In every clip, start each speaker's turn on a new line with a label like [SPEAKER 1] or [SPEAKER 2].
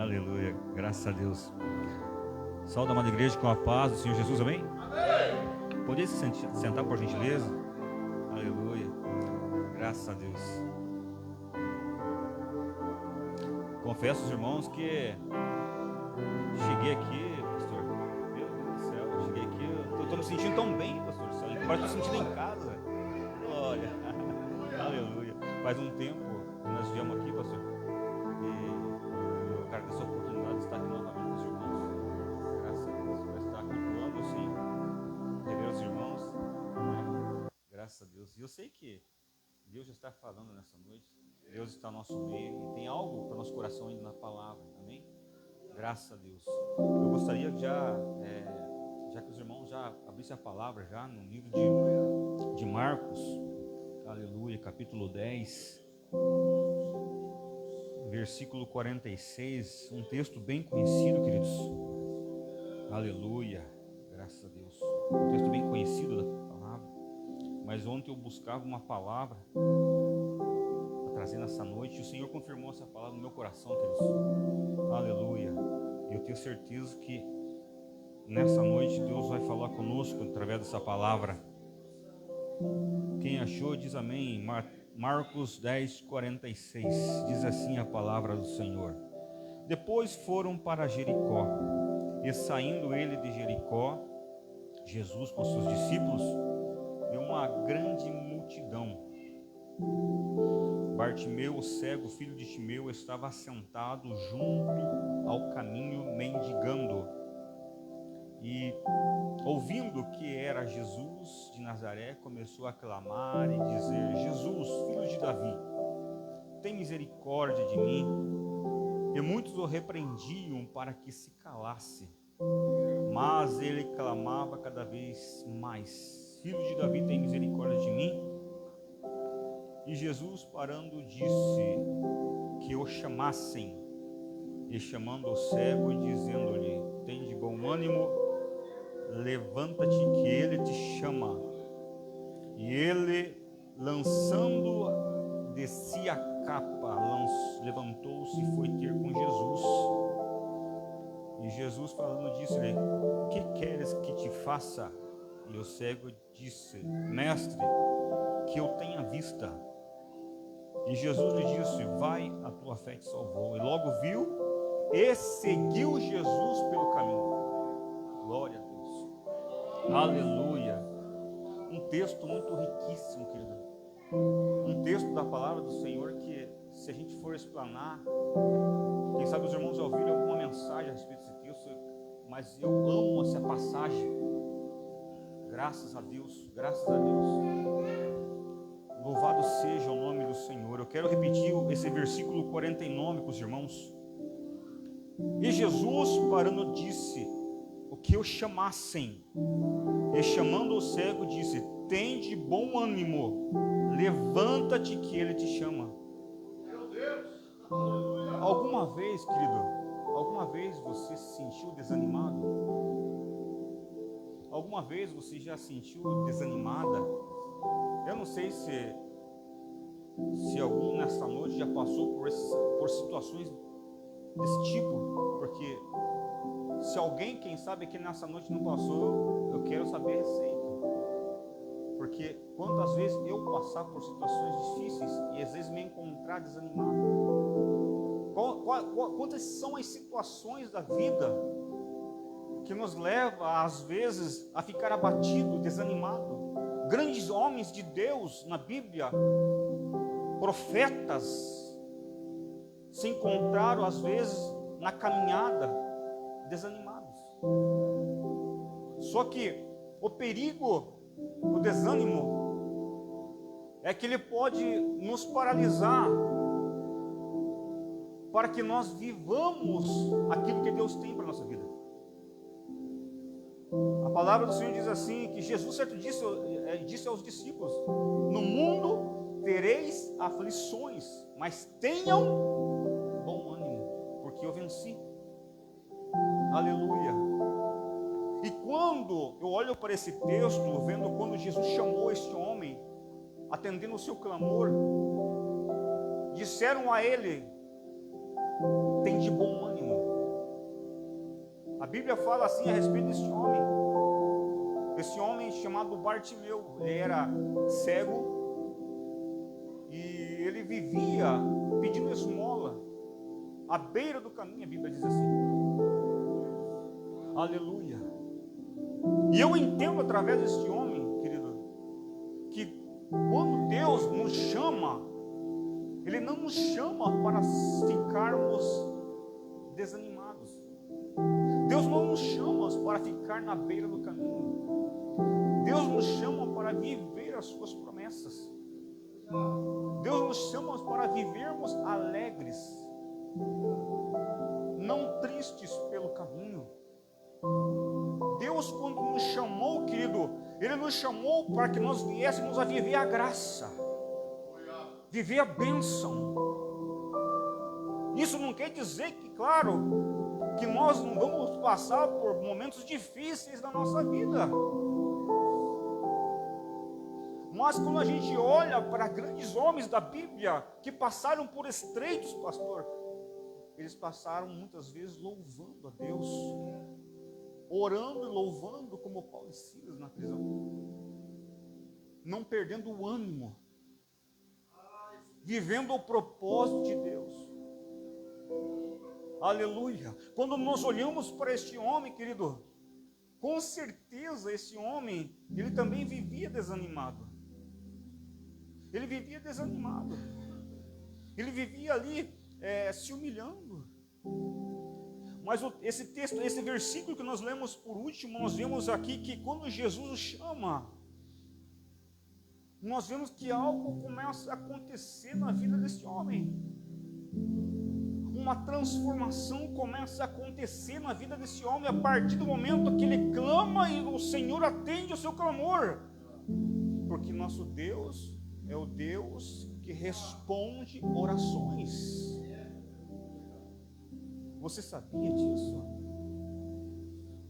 [SPEAKER 1] Aleluia, graças a Deus. Saúde, amada igreja, com a paz do Senhor Jesus, amém? Amém. Poderia se sentar por gentileza? Aleluia, graças a Deus. Confesso aos irmãos que cheguei aqui, pastor, meu Deus do céu, eu cheguei aqui, eu estou me sentindo tão bem, pastor, parece que estou sentindo em casa. Glória, aleluia. Faz um tempo que nós viemos aqui, pastor, e eu quero essa oportunidade de estar aqui novamente com os irmãos. Graças a Deus, para estar cultuando assim, rever os irmãos, né? Graças a Deus. E eu sei que Deus já está falando nessa noite, Deus está no nosso meio e tem algo para o nosso coração ainda na palavra, amém? Graças a Deus. Eu gostaria que já que os irmãos já abrissem a palavra já no livro de Marcos, aleluia, capítulo 10, versículo 46, um texto bem conhecido, queridos, aleluia, graças a Deus, um texto bem conhecido da palavra, mas ontem eu buscava uma palavra para trazer nessa noite, e o Senhor confirmou essa palavra no meu coração, queridos, aleluia, e eu tenho certeza que nessa noite Deus vai falar conosco através dessa palavra. Quem achou diz amém. Marcos 10, 46, diz assim a palavra do Senhor. Depois foram para Jericó, e saindo ele de Jericó, Jesus com seus discípulos, viu uma grande multidão. Bartimeu, o cego, filho de Timeu, estava assentado junto ao caminho mendigando. E ouvindo que era Jesus de Nazaré, começou a clamar e dizer: Jesus, filho de Davi, tem misericórdia de mim. E muitos o repreendiam para que se calasse, mas ele clamava cada vez mais: Filho de Davi, tem misericórdia de mim. E Jesus, parando, disse que o chamassem, e chamando o cego e dizendo-lhe: tem de bom ânimo, levanta-te, que ele te chama. E ele, lançando de si a capa, levantou-se e foi ter com Jesus. E Jesus, falando, disse-lhe: que queres que te faça? E o cego disse: Mestre, que eu tenha vista. E Jesus lhe disse: vai, a tua fé te salvou. E logo viu e seguiu Jesus pelo caminho. Glória a Deus. Aleluia. Um texto muito riquíssimo, querido. Um texto da palavra do Senhor que, se a gente for explanar, quem sabe os irmãos já ouviram alguma mensagem a respeito desse texto, mas eu amo essa passagem. Graças a Deus, graças a Deus. Louvado seja o nome do Senhor. Eu quero repetir esse versículo 49 com os irmãos. E Jesus, parando, disse o que o chamassem. E chamando o cego, disse: tem de bom ânimo, levanta-te, que ele te chama. Meu Deus! Alguma vez, querido, alguma vez você se sentiu desanimado? Alguma vez você já se sentiu desanimada? Eu não sei se algum nesta noite já passou por situações desse tipo, porque se alguém, quem sabe, que nessa noite não passou, eu quero saber a receita. Porque quantas vezes eu passar por situações difíceis e às vezes me encontrar desanimado? Quantas são as situações da vida que nos leva às vezes a ficar abatido, desanimado? Grandes homens de Deus na Bíblia, profetas, se encontraram às vezes na caminhada desanimados. Só que o perigo do desânimo é que ele pode nos paralisar para que nós vivamos aquilo que Deus tem para a nossa vida. A palavra do Senhor diz assim, que Jesus certo disse aos discípulos: no mundo tereis aflições, mas tenham bom ânimo, porque eu venci. Aleluia. E quando eu olho para esse texto, vendo quando Jesus chamou este homem, atendendo o seu clamor, disseram a ele: tem de bom ânimo. Bíblia fala assim a respeito desse homem. Esse homem chamado Bartimeu, ele era cego e ele vivia pedindo esmola à beira do caminho, a Bíblia diz assim. Aleluia. E eu entendo através desse homem, querido, que quando Deus nos chama, Ele não nos chama para ficarmos desanimados. Deus não nos chama para ficar na beira do caminho. Deus nos chama para viver as suas promessas. Deus nos chama para vivermos alegres, não tristes pelo caminho. Deus, quando nos chamou, querido, Ele nos chamou para que nós viéssemos a viver a graça, viver a bênção. Isso não quer dizer que, claro, que nós não vamos passar por momentos difíceis na nossa vida. Mas quando a gente olha para grandes homens da Bíblia que passaram por estreitos, pastor, eles passaram muitas vezes louvando a Deus, orando e louvando, como Paulo e Silas na prisão, não perdendo o ânimo, vivendo o propósito de Deus. Aleluia. Quando nós olhamos para este homem, querido, com certeza esse homem, ele também vivia desanimado. Ele vivia desanimado. Ele vivia ali se humilhando. Mas esse texto, esse versículo que nós lemos por último, nós vemos aqui que quando Jesus o chama, nós vemos que algo começa a acontecer na vida desse homem. Uma transformação começa a acontecer na vida desse homem a partir do momento que ele clama e o Senhor atende o seu clamor. Porque nosso Deus é o Deus que responde orações. Você sabia disso?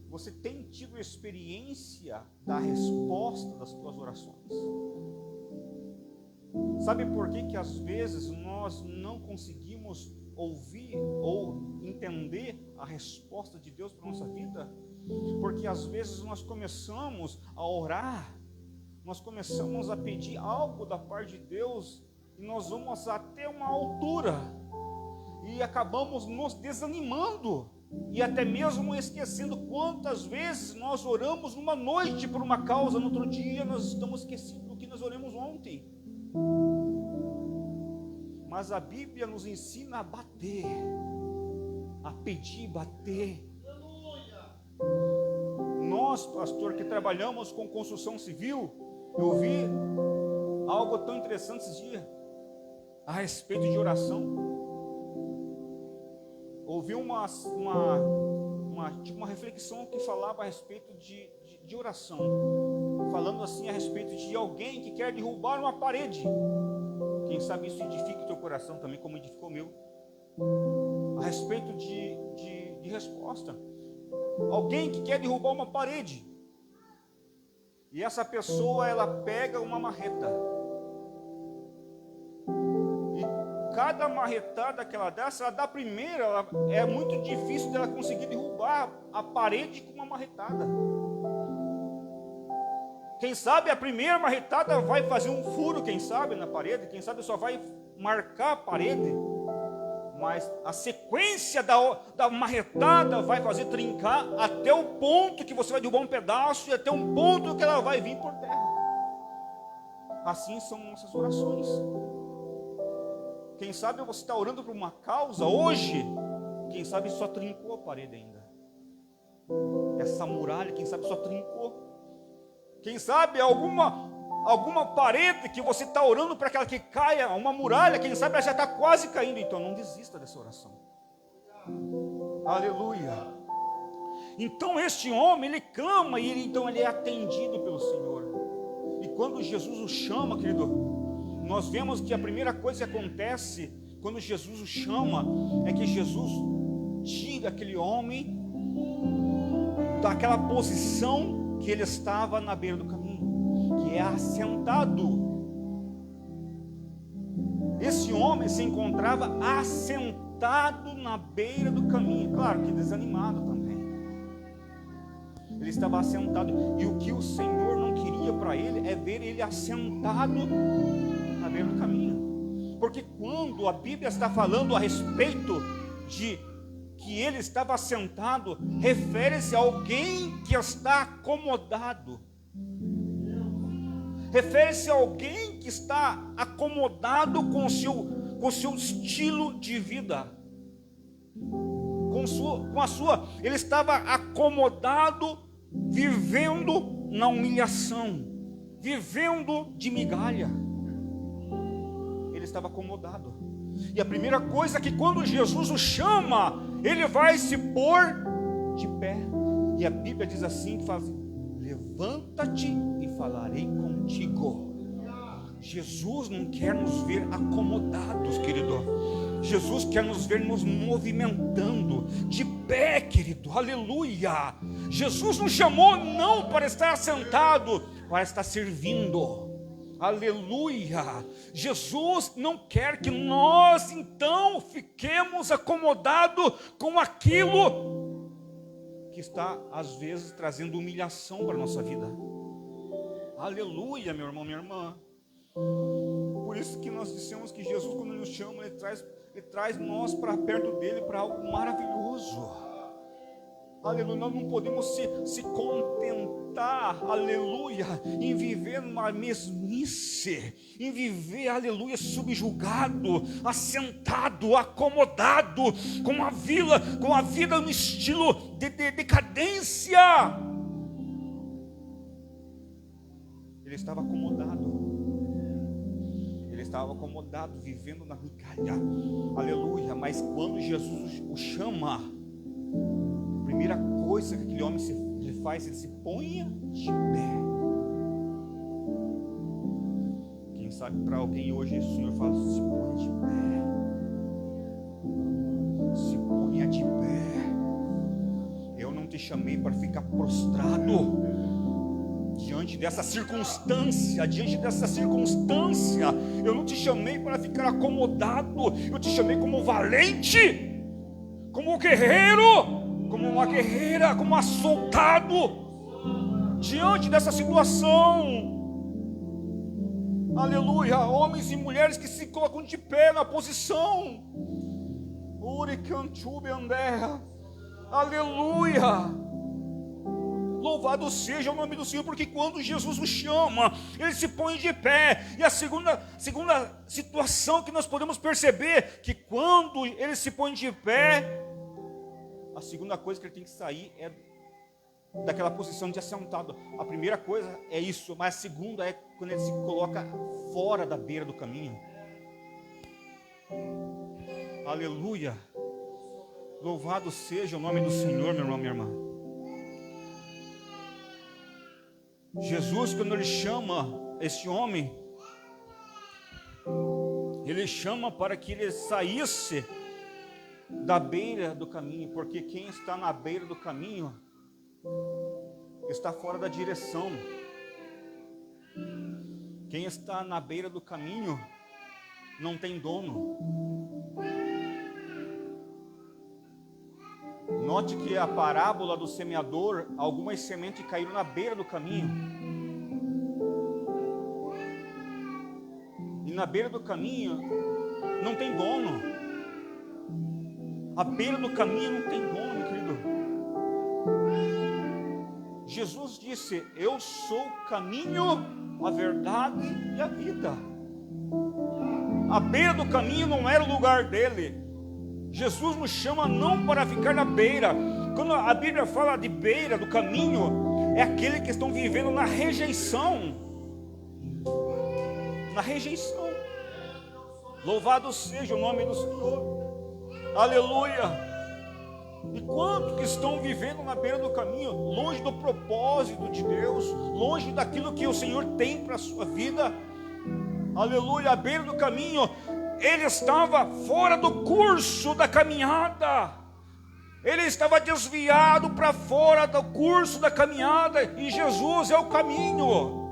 [SPEAKER 1] Você tem tido experiência da resposta das suas orações? Sabe por que às vezes nós não conseguimos ouvir ou entender a resposta de Deus para a nossa vida? Porque às vezes nós começamos a orar, nós começamos a pedir algo da parte de Deus e nós vamos até uma altura e acabamos nos desanimando e até mesmo esquecendo quantas vezes nós oramos numa noite por uma causa, no outro dia nós estamos esquecendo do que nós oramos ontem. Mas a Bíblia nos ensina a bater, a pedir, bater. Nós, pastor, que trabalhamos com construção civil, eu vi algo tão interessante esses dias a respeito de oração. Ouvi uma reflexão que falava a respeito de oração, falando assim a respeito de alguém que quer derrubar uma parede. Quem sabe isso edifica o teu coração também, como edificou o meu. A respeito de resposta. Alguém que quer derrubar uma parede. E essa pessoa, ela pega uma marreta. E cada marretada que ela dá, se ela dá a primeira, é muito difícil dela conseguir derrubar a parede com uma marretada. Quem sabe a primeira marretada vai fazer um furo, quem sabe, na parede, quem sabe só vai marcar a parede, mas a sequência da marretada vai fazer trincar até o ponto que você vai derrubar um pedaço e até um ponto que ela vai vir por terra. Assim são nossas orações. Quem sabe você está orando por uma causa hoje, quem sabe só trincou a parede ainda. Essa muralha, quem sabe só trincou. Quem sabe alguma parede que você está orando para aquela que caia, uma muralha, quem sabe ela já está quase caindo. Então não desista dessa oração. Aleluia. Então este homem, ele clama e então ele é atendido pelo Senhor. E quando Jesus o chama, querido, nós vemos que a primeira coisa que acontece quando Jesus o chama é que Jesus tira aquele homem daquela posição que ele estava na beira do caminho, que é assentado. Esse homem se encontrava assentado na beira do caminho, claro que desanimado também. Ele estava assentado. E o que o Senhor não queria para ele é ver ele assentado na beira do caminho. Porque quando a Bíblia está falando a respeito de que ele estava assentado, refere-se a alguém que está acomodado. Refere-se a alguém que está acomodado com o seu estilo de vida. Ele estava acomodado, vivendo na humilhação, vivendo de migalha. Ele estava acomodado. E a primeira coisa é que quando Jesus o chama, ele vai se pôr de pé. E a Bíblia diz assim, que fala assim, levanta-te e falarei contigo. Jesus não quer nos ver acomodados, querido. Jesus quer nos ver nos movimentando, de pé, querido, aleluia. Jesus nos chamou não para estar sentado, para estar servindo, aleluia. Jesus não quer que nós então fiquemos acomodados com aquilo que está às vezes trazendo humilhação para a nossa vida. Aleluia, meu irmão, minha irmã. Por isso que nós dissemos que Jesus, quando Ele nos chama, Ele traz nós para perto dEle para algo maravilhoso. Aleluia, nós não podemos se contentar, aleluia, em viver numa mesmice, em viver, aleluia, subjugado, assentado, acomodado, com a vida no estilo de decadência. Ele estava acomodado. Ele estava acomodado, vivendo na migalha, aleluia. Mas quando Jesus o chama, a primeira coisa que aquele homem ele faz, ele se põe de pé. Quem sabe para alguém hoje o Senhor fala, se ponha de pé, se ponha de pé. Eu não te chamei para ficar prostrado diante dessa circunstância, eu não te chamei para ficar acomodado, eu te chamei como valente, como guerreiro, como uma guerreira, como açoitado, diante dessa situação, aleluia, homens e mulheres que se colocam de pé na posição, aleluia. Louvado seja o nome do Senhor, porque quando Jesus o chama, ele se põe de pé. E a segunda situação que nós podemos perceber, que quando ele se põe de pé, a segunda coisa que ele tem que sair é daquela posição de assentado. A primeira coisa é isso, mas a segunda é quando ele se coloca fora da beira do caminho. Aleluia. Louvado seja o nome do Senhor, meu irmão, minha irmã. Jesus, quando ele chama esse homem, ele chama para que ele saísse da beira do caminho, porque quem está na beira do caminho está fora da direção. Quem está na beira do caminho não tem dono. Note que a parábola do semeador, algumas sementes caíram na beira do caminho. E na beira do caminho não tem dono. A beira do caminho não tem dono, querido. Jesus disse, eu sou o caminho, a verdade e a vida. A beira do caminho não era o lugar dele. Jesus nos chama não para ficar na beira. Quando a Bíblia fala de beira do caminho, é aquele que estão vivendo na rejeição. Na rejeição. Louvado seja o nome do Senhor. Aleluia. E quantos que estão vivendo na beira do caminho, longe do propósito de Deus, longe daquilo que o Senhor tem para a sua vida. Aleluia, à beira do caminho. Ele estava fora do curso da caminhada. Ele estava desviado para fora do curso da caminhada. E Jesus é o caminho.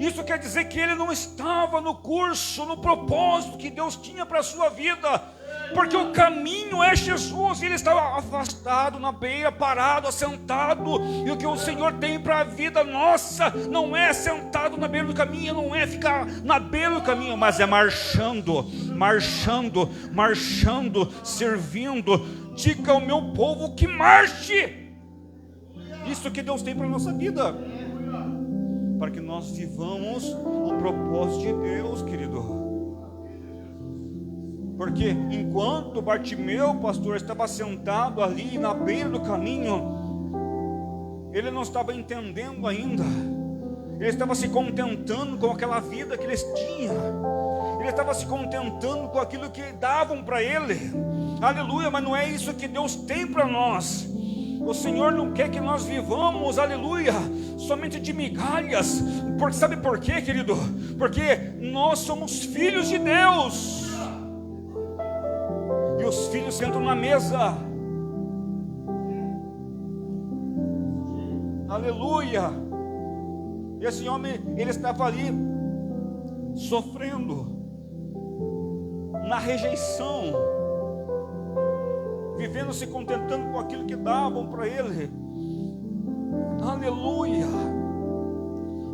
[SPEAKER 1] Isso quer dizer que ele não estava no curso, no propósito que Deus tinha para a sua vida. Porque o caminho é Jesus. Ele estava afastado na beira, parado, assentado. E o que o Senhor tem para a vida nossa não é sentado na beira do caminho, não é ficar na beira do caminho, mas é marchando, marchando, marchando, servindo. Diga ao meu povo que marche. Isso que Deus tem para a nossa vida, para que nós vivamos o propósito de Deus, querido. Porque enquanto Bartimeu, pastor, estava sentado ali na beira do caminho, ele não estava entendendo ainda. Ele estava se contentando com aquela vida que eles tinham. Ele estava se contentando com aquilo que davam para ele. Aleluia, mas não é isso que Deus tem para nós. O Senhor não quer que nós vivamos, aleluia, somente de migalhas. Sabe por quê, querido? Porque nós somos filhos de Deus. E os filhos sentam na mesa. Aleluia. E esse homem, ele estava ali sofrendo na rejeição, vivendo, se contentando com aquilo que davam para ele. Aleluia.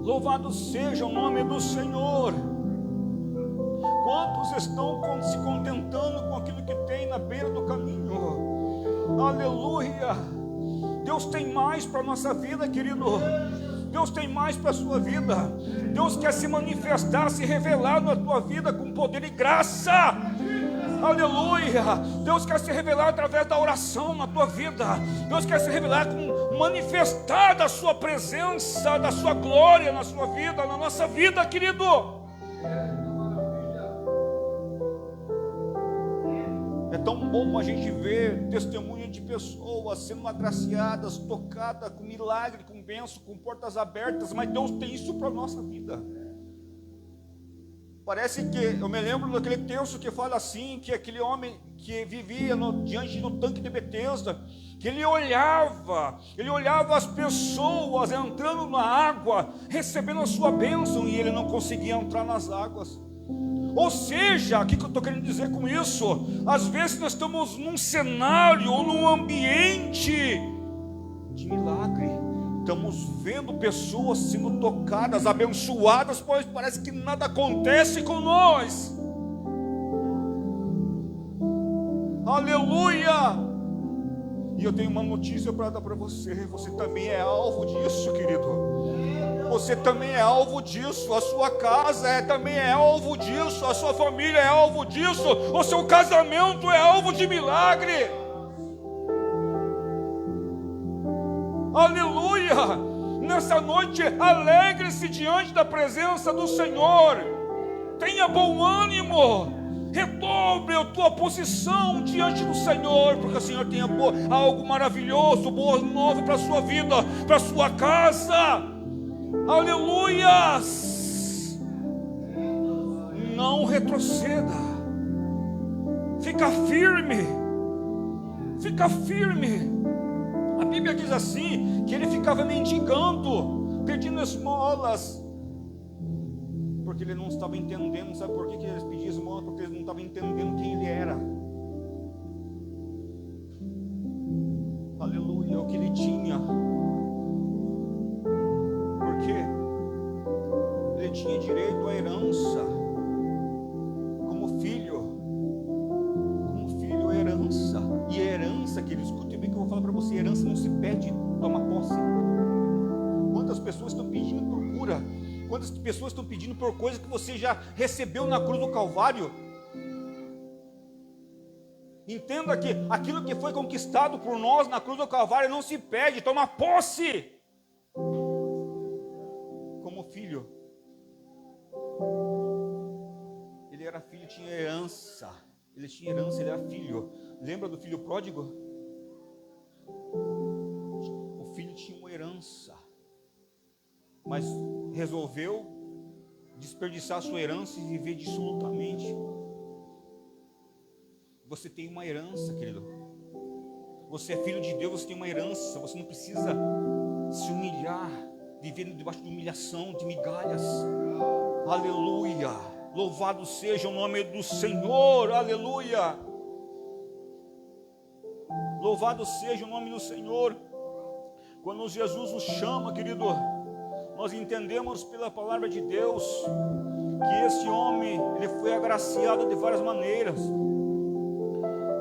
[SPEAKER 1] Louvado seja o nome do Senhor. Quantos estão se contentando com aquilo que tem na beira do caminho? Aleluia. Deus tem mais para a nossa vida, querido. Deus tem mais para a sua vida. Deus quer se manifestar, se revelar na tua vida com poder e graça. Aleluia. Deus quer se revelar através da oração na tua vida. Deus quer se revelar com manifestar da sua presença, da sua glória na sua vida, na nossa vida, querido. É tão bom a gente ver testemunho de pessoas sendo agraciadas, tocadas com milagre, com bênção, com portas abertas, mas Deus tem isso para a nossa vida. Parece que, eu me lembro daquele texto que fala assim, que aquele homem que vivia diante do tanque de Betesda, que ele olhava as pessoas entrando na água, recebendo a sua bênção, e ele não conseguia entrar nas águas. Ou seja, o que eu estou querendo dizer com isso? Às vezes nós estamos num cenário ou num ambiente de milagre, estamos vendo pessoas sendo tocadas, abençoadas, pois parece que nada acontece com nós. Aleluia! E eu tenho uma notícia para dar para você. Você também é alvo disso, querido. Você também é alvo disso. A sua casa também é alvo disso. A sua família é alvo disso. O seu casamento é alvo de milagre. Aleluia! Nessa noite, alegre-se diante da presença do Senhor. Tenha bom ânimo. Redobre a tua posição diante do Senhor, porque o Senhor tem algo maravilhoso, boa nova para a sua vida, para a sua casa. Aleluias! Não retroceda. Fica firme. Fica firme. A Bíblia diz assim, que ele ficava mendigando, pedindo esmolas, porque ele não estava entendendo. Sabe por que ele pedia esmola? Porque ele não estava entendendo quem ele era. Aleluia, o que ele tinha. Porque ele tinha direito à herança, como filho, herança. E herança, que ele escute bem que eu vou falar para você, herança não se pede, toma posse. Quantas pessoas estão pedindo por cura? Quantas pessoas estão pedindo por coisas que você já recebeu na cruz do Calvário? Entenda que aquilo que foi conquistado por nós na cruz do Calvário não se pede, toma posse. Como filho, ele era filho, tinha herança. Ele tinha herança, ele era filho. Lembra do filho pródigo? O filho tinha uma herança, mas resolveu desperdiçar a sua herança e viver dissolutamente. Você tem uma herança, querido. Você é filho de Deus, você tem uma herança. Você não precisa se humilhar, viver debaixo de humilhação, de migalhas. Aleluia! Louvado seja o nome do Senhor. Aleluia! Louvado seja o nome do Senhor. Quando Jesus nos chama, querido, nós entendemos pela palavra de Deus que esse homem, ele foi agraciado de várias maneiras.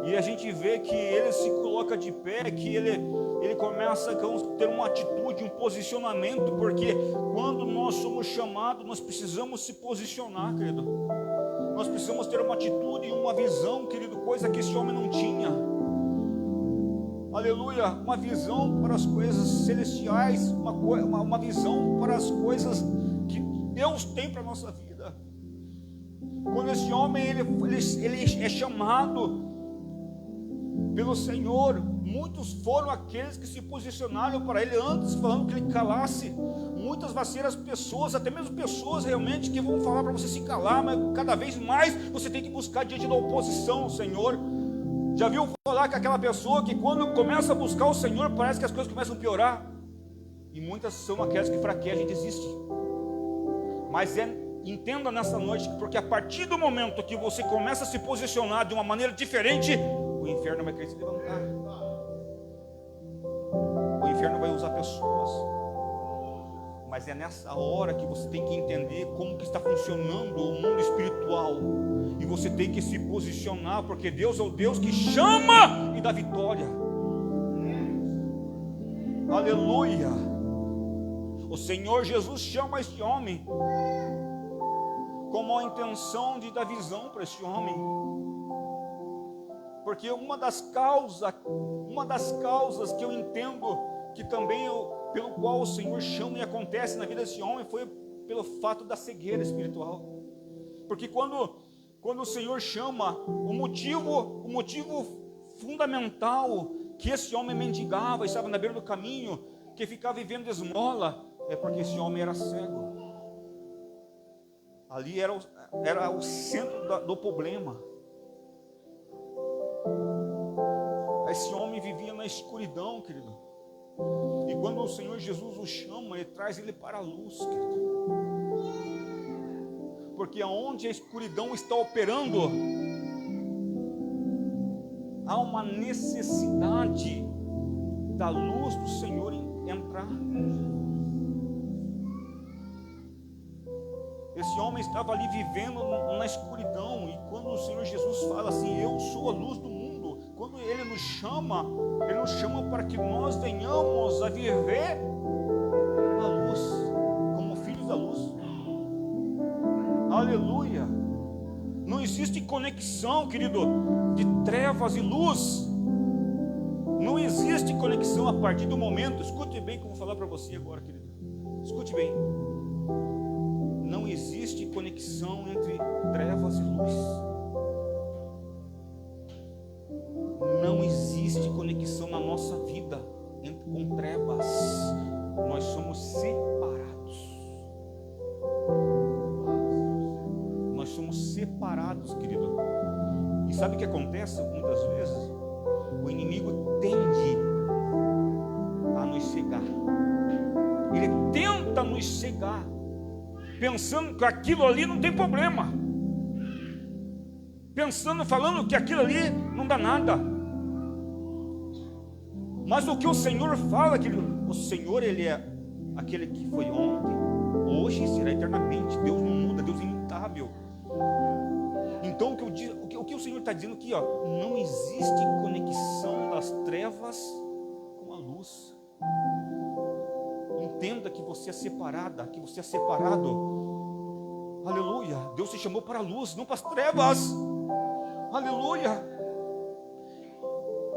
[SPEAKER 1] E a gente vê que ele se coloca de pé, que ele começa a ter uma atitude, um posicionamento, porque quando nós somos chamados, nós precisamos se posicionar, querido. Nós precisamos ter uma atitude e uma visão, querido, coisa que esse homem não tinha. Aleluia, uma visão para as coisas celestiais, uma visão para as coisas que Deus tem para a nossa vida. Quando esse homem ele é chamado pelo Senhor, muitos foram aqueles que se posicionaram para ele antes, falando que ele calasse. Muitas vão ser as pessoas, até mesmo pessoas realmente que vão falar para você se calar, mas cada vez mais você tem que buscar diante da oposição ao Senhor. Já viu falar que aquela pessoa que quando começa a buscar o Senhor, parece que as coisas começam a piorar? E muitas são aquelas que fraquejam e desistem. Mas entenda nessa noite, porque a partir do momento que você começa a se posicionar de uma maneira diferente, o inferno vai querer se levantar. O inferno vai usar pessoas. Mas é nessa hora que você tem que entender como que está funcionando o mundo espiritual. E você tem que se posicionar, porque Deus é o Deus que chama e dá vitória. Aleluia. O Senhor Jesus chama este homem com a intenção de dar visão para este homem. Porque uma das causas que eu entendo que também pelo qual o Senhor chama e acontece na vida desse homem foi pelo fato da cegueira espiritual. Porque quando o Senhor chama, o motivo fundamental que esse homem mendigava, estava na beira do caminho, que ficava vivendo de esmola, é porque esse homem era cego. Ali era o centro do problema. Esse homem vivia na escuridão, querido. E quando o Senhor Jesus o chama, Ele traz ele para a luz, querido. Porque aonde a escuridão está operando, há uma necessidade da luz do Senhor entrar. Esse homem estava ali vivendo na escuridão, e quando o Senhor Jesus fala assim, eu sou a luz do mundo, quando Ele nos chama para que nós venhamos a viver a luz, como filhos da luz. Aleluia. Não existe conexão, querido, de trevas e luz. Não existe conexão a partir do momento, escute bem o que eu vou falar para você agora, querido. Escute bem. Não existe conexão entre trevas e luz. Não existe conexão na nossa vida com trevas. Nós somos separados. Nós somos separados, querido. E sabe o que acontece muitas vezes? O inimigo tende a nos cegar. Ele tenta nos cegar, pensando que aquilo ali não tem problema, falando que aquilo ali não dá nada. Mas o que o Senhor fala, querido, o Senhor, Ele é aquele que foi ontem, hoje e será eternamente. Deus não muda, Deus é imutável. Então o que o Senhor está dizendo aqui, ó, não existe conexão das trevas com a luz. Entenda que você é separada, que você é separado. Aleluia. Deus te chamou para a luz, não para as trevas. Aleluia.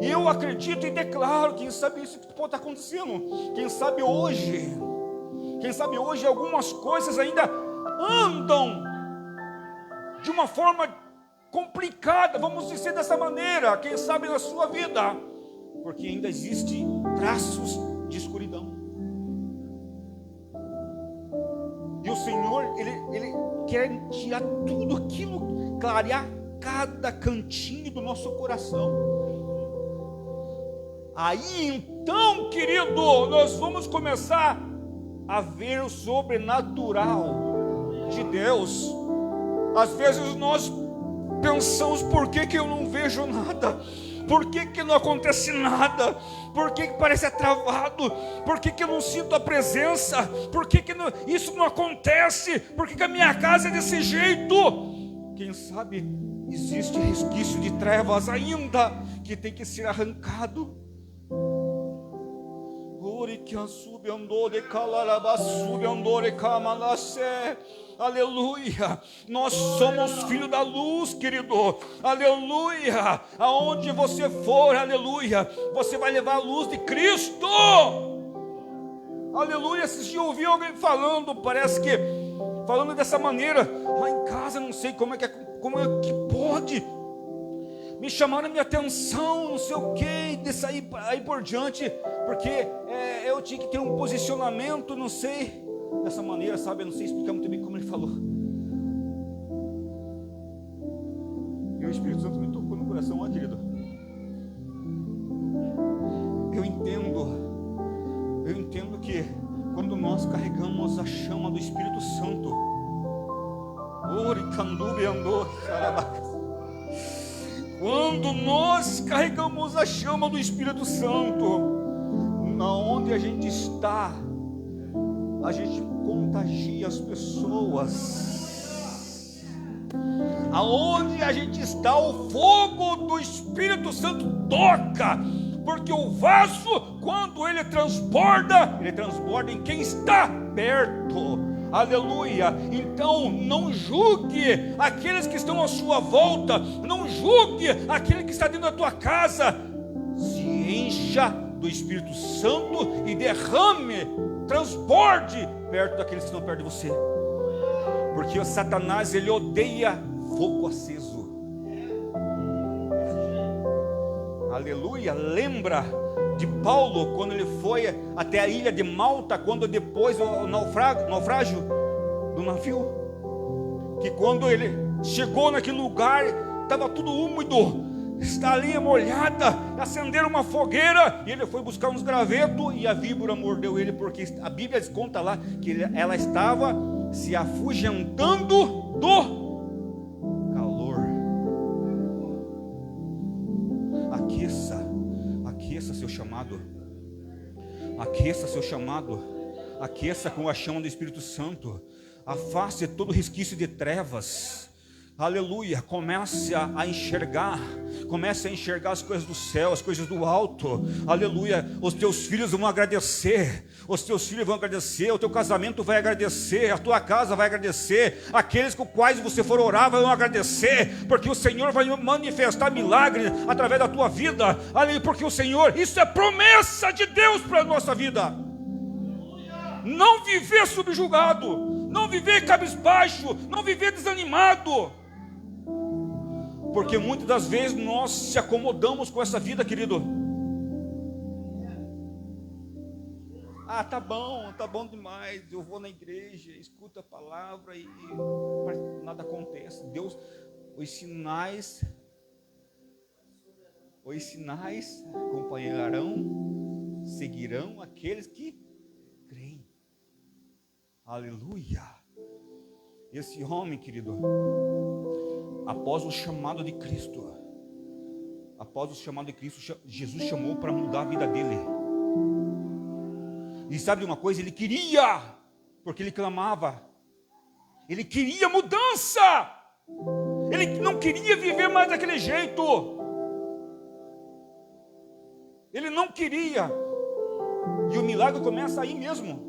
[SPEAKER 1] E eu acredito e declaro, quem sabe isso que pode estar acontecendo. Quem sabe hoje algumas coisas ainda andam de uma forma complicada, vamos dizer dessa maneira, quem sabe na sua vida, porque ainda existem traços de escuridão. E o Senhor, Ele quer tirar tudo aquilo, clarear cada cantinho do nosso coração. Aí então, querido, nós vamos começar a ver o sobrenatural de Deus. Às vezes nós pensamos, por que eu não vejo nada? Por que não acontece nada? Por que parece travado? Por que eu não sinto a presença? Por que isso não acontece? Por que a minha casa é desse jeito? Quem sabe existe resquício de trevas ainda que tem que ser arrancado. Aleluia, nós somos filhos da luz, querido, aleluia. Aonde você for, aleluia, você vai levar a luz de Cristo, aleluia. Esses dias eu ouvi alguém falando, parece que falando dessa maneira, lá em casa, não sei como é que pode. Me chamaram a minha atenção, não sei o que, desse aí por diante, porque eu tinha que ter um posicionamento, não sei, dessa maneira, sabe, eu não sei explicar muito bem como ele falou. E o Espírito Santo me tocou no coração, ó querido. Eu entendo que quando nós carregamos a chama do Espírito Santo, quando nós carregamos a chama do Espírito Santo, onde a gente está, a gente contagia as pessoas. Aonde a gente está, o fogo do Espírito Santo toca, porque o vaso, quando ele transborda em quem está perto. Aleluia. Então não julgue aqueles que estão à sua volta, não julgue aquele que está dentro da tua casa. Se encha do Espírito Santo e derrame, transborde perto daqueles que estão perto de você, porque o Satanás, ele odeia fogo aceso. Aleluia. Lembra de Paulo, quando ele foi até a ilha de Malta, quando depois o naufrágio do navio, que quando ele chegou naquele lugar, estava tudo úmido, a linha molhada, acenderam uma fogueira, e ele foi buscar uns gravetos, e a víbora mordeu ele, porque a Bíblia conta lá, que ela estava se afugentando do aqueça seu chamado, aqueça com a chama do Espírito Santo, afaste todo resquício de trevas, aleluia. Comece a enxergar as coisas do céu, as coisas do alto, aleluia. Os teus filhos vão agradecer, o teu casamento vai agradecer, a tua casa vai agradecer, aqueles com os quais você for orar vão agradecer, porque o Senhor vai manifestar milagres através da tua vida, aleluia. Porque o Senhor, isso é promessa de Deus para a nossa vida. Não viver subjugado, não viver cabisbaixo, não viver desanimado, porque muitas das vezes nós se acomodamos com essa vida, querido. Tá bom demais, eu vou na igreja, escuto a palavra e nada acontece. Deus, os sinais acompanharão, seguirão aqueles que creem. Aleluia. Esse homem, querido, após o chamado de Cristo, Jesus chamou para mudar a vida dele. E sabe de uma coisa? Ele queria, porque ele clamava, ele queria mudança, ele não queria viver mais daquele jeito, ele não queria. E o milagre começa aí mesmo,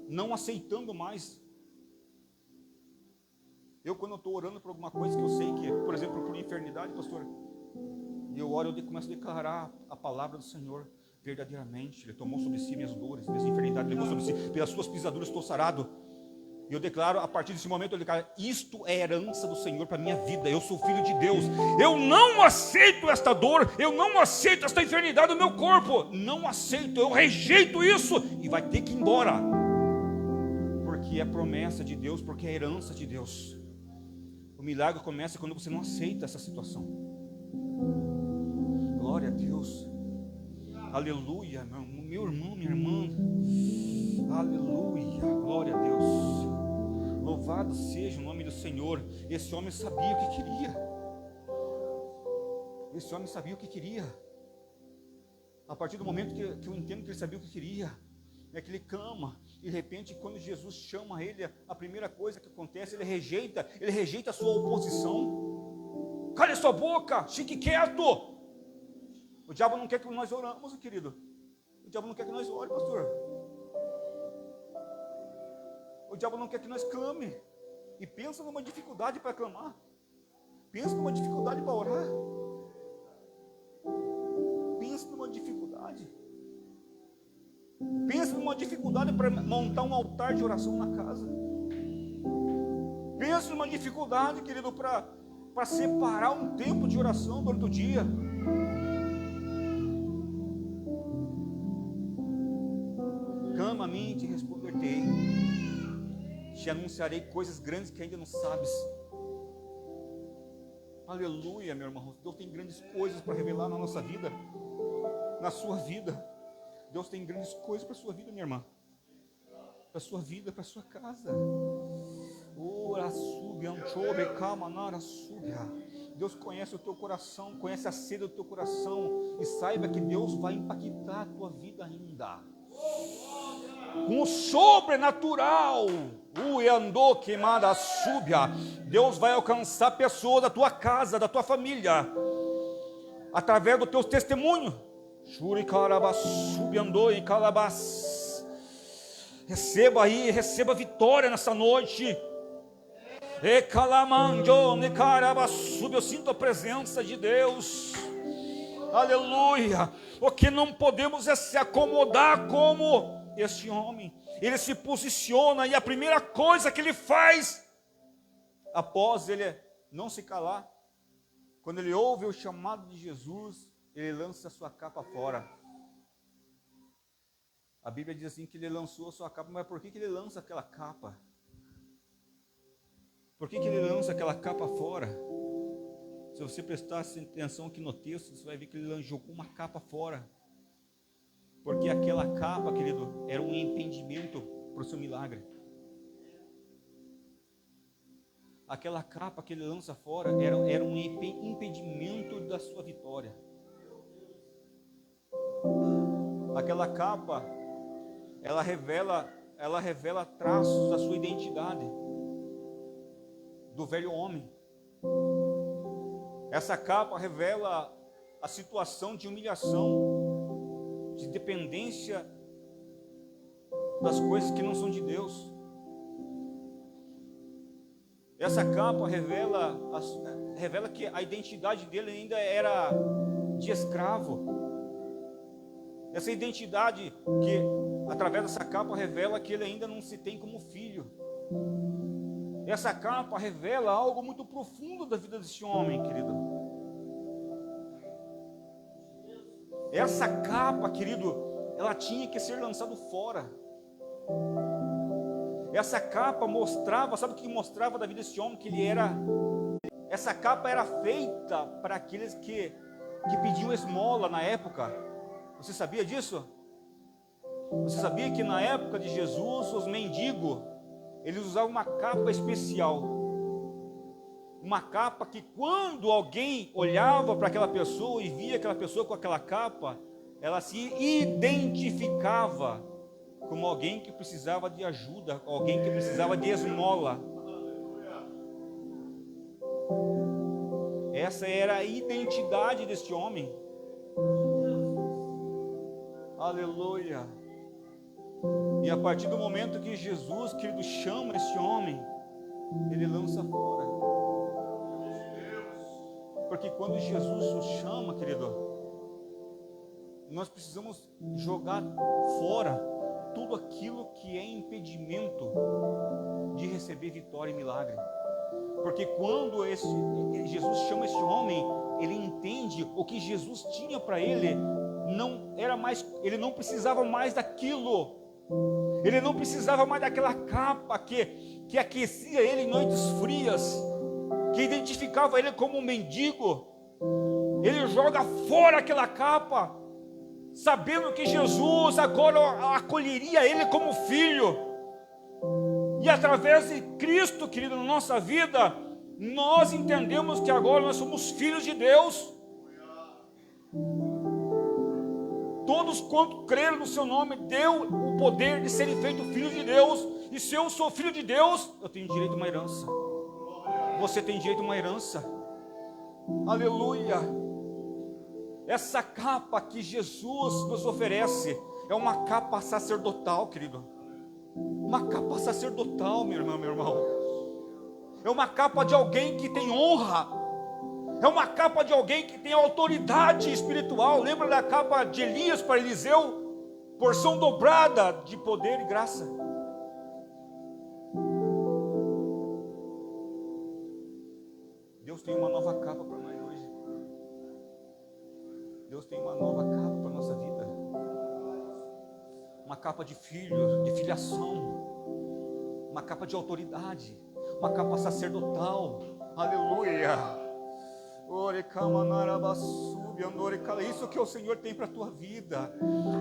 [SPEAKER 1] não aceitando mais. Eu, quando eu estou orando por alguma coisa que eu sei que, por exemplo, por enfermidade, pastor, eu oro, eu começo a declarar a palavra do Senhor. Verdadeiramente, Ele tomou sobre si minhas dores, minhas enfermidades, levou sobre si, pelas suas pisaduras estou sarado. E eu declaro, a partir desse momento, eu declaro, isto é herança do Senhor para a minha vida, eu sou filho de Deus, eu não aceito esta dor, eu não aceito esta enfermidade do meu corpo, não aceito, eu rejeito isso, e vai ter que ir embora, porque é promessa de Deus, porque é herança de Deus. O milagre começa quando você não aceita essa situação. Glória a Deus. Aleluia, meu irmão, minha irmã. Aleluia, glória a Deus. Louvado seja o nome do Senhor. Esse homem sabia o que queria. Esse homem sabia o que queria. A partir do momento que eu entendo que ele sabia o que queria, é que ele clama, e de repente, quando Jesus chama ele, a primeira coisa que acontece, ele rejeita a sua oposição. Cale sua boca, fique quieto. O diabo não quer que nós oramos, querido. O diabo não quer que nós ore, pastor. O diabo não quer que nós clame. E pensa numa dificuldade para clamar. Pensa numa dificuldade para orar. Pensa numa dificuldade. Pensa numa dificuldade para montar um altar de oração na casa. Pensa numa dificuldade, querido, para separar um tempo de oração durante o dia. Clama a mim e te responder-te-ei. Te anunciarei coisas grandes que ainda não sabes. Aleluia, meu irmão. Deus tem grandes coisas para revelar na nossa vida, na sua vida. Deus tem grandes coisas para a sua vida, minha irmã. Para a sua vida, para a sua casa. Deus conhece o teu coração, conhece a sede do teu coração. E saiba que Deus vai impactar a tua vida ainda. Com o sobrenatural. Deus vai alcançar pessoas da tua casa, da tua família, através do teu testemunho. Receba aí, receba vitória nessa noite. Eu sinto a presença de Deus. Aleluia. Porque não podemos se acomodar como este homem. Ele se posiciona, e a primeira coisa que ele faz, após ele não se calar, quando ele ouve o chamado de Jesus, ele lança a sua capa fora. A Bíblia diz assim que ele lançou a sua capa. Mas por que ele lança aquela capa? Por que ele lança aquela capa fora? Se você prestar atenção aqui no texto, você vai ver que ele jogou uma capa fora. Porque aquela capa, querido, era um impedimento para o seu milagre. Aquela capa que ele lança fora era um impedimento da sua vitória. Aquela capa, ela revela traços da sua identidade, do velho homem. Essa capa revela a situação de humilhação, de dependência das coisas que não são de Deus. Essa capa revela que a identidade dele ainda era de escravo. Essa identidade que, através dessa capa, revela que ele ainda não se tem como filho. Essa capa revela algo muito profundo da vida desse homem, querido. Essa capa, querido, ela tinha que ser lançada fora. Essa capa mostrava, sabe o que mostrava da vida desse homem? Que ele era... Essa capa era feita para aqueles que pediam esmola na época. Você sabia disso? Você sabia que na época de Jesus, os mendigos, eles usavam uma capa especial. Uma capa que quando alguém olhava para aquela pessoa e via aquela pessoa com aquela capa, ela se identificava como alguém que precisava de ajuda, alguém que precisava de esmola. Essa era a identidade deste homem. Aleluia. E a partir do momento que Jesus, querido, chama esse homem, ele lança fora. Porque quando Jesus nos chama, querido, nós precisamos jogar fora tudo aquilo que é impedimento de receber vitória e milagre. Porque quando Jesus chama esse homem, ele entende o que Jesus tinha para ele, não era mais, ele não precisava mais daquilo. Ele não precisava mais daquela capa que aquecia ele em noites frias, que identificava ele como um mendigo. Ele joga fora aquela capa, sabendo que Jesus agora acolheria ele como filho. E através de Cristo, querido, na nossa vida, nós entendemos que agora nós somos filhos de Deus. todos quanto creram no seu nome, deu o poder de serem feitos filhos de Deus. E se eu sou filho de Deus, eu tenho direito a uma herança. Você tem direito a uma herança. Aleluia. Essa capa que Jesus nos oferece é uma capa sacerdotal, querido. Uma capa sacerdotal, meu irmão, meu irmão. É uma capa de alguém que tem honra. É uma capa de alguém que tem autoridade espiritual. Lembra da capa de Elias para Eliseu? Porção dobrada de poder e graça. Deus tem uma nova capa para nós hoje. Deus tem uma nova capa para a nossa vida. Uma capa de filho, de filiação. Uma capa de autoridade. Uma capa sacerdotal. Aleluia. É isso que o Senhor tem para a tua vida.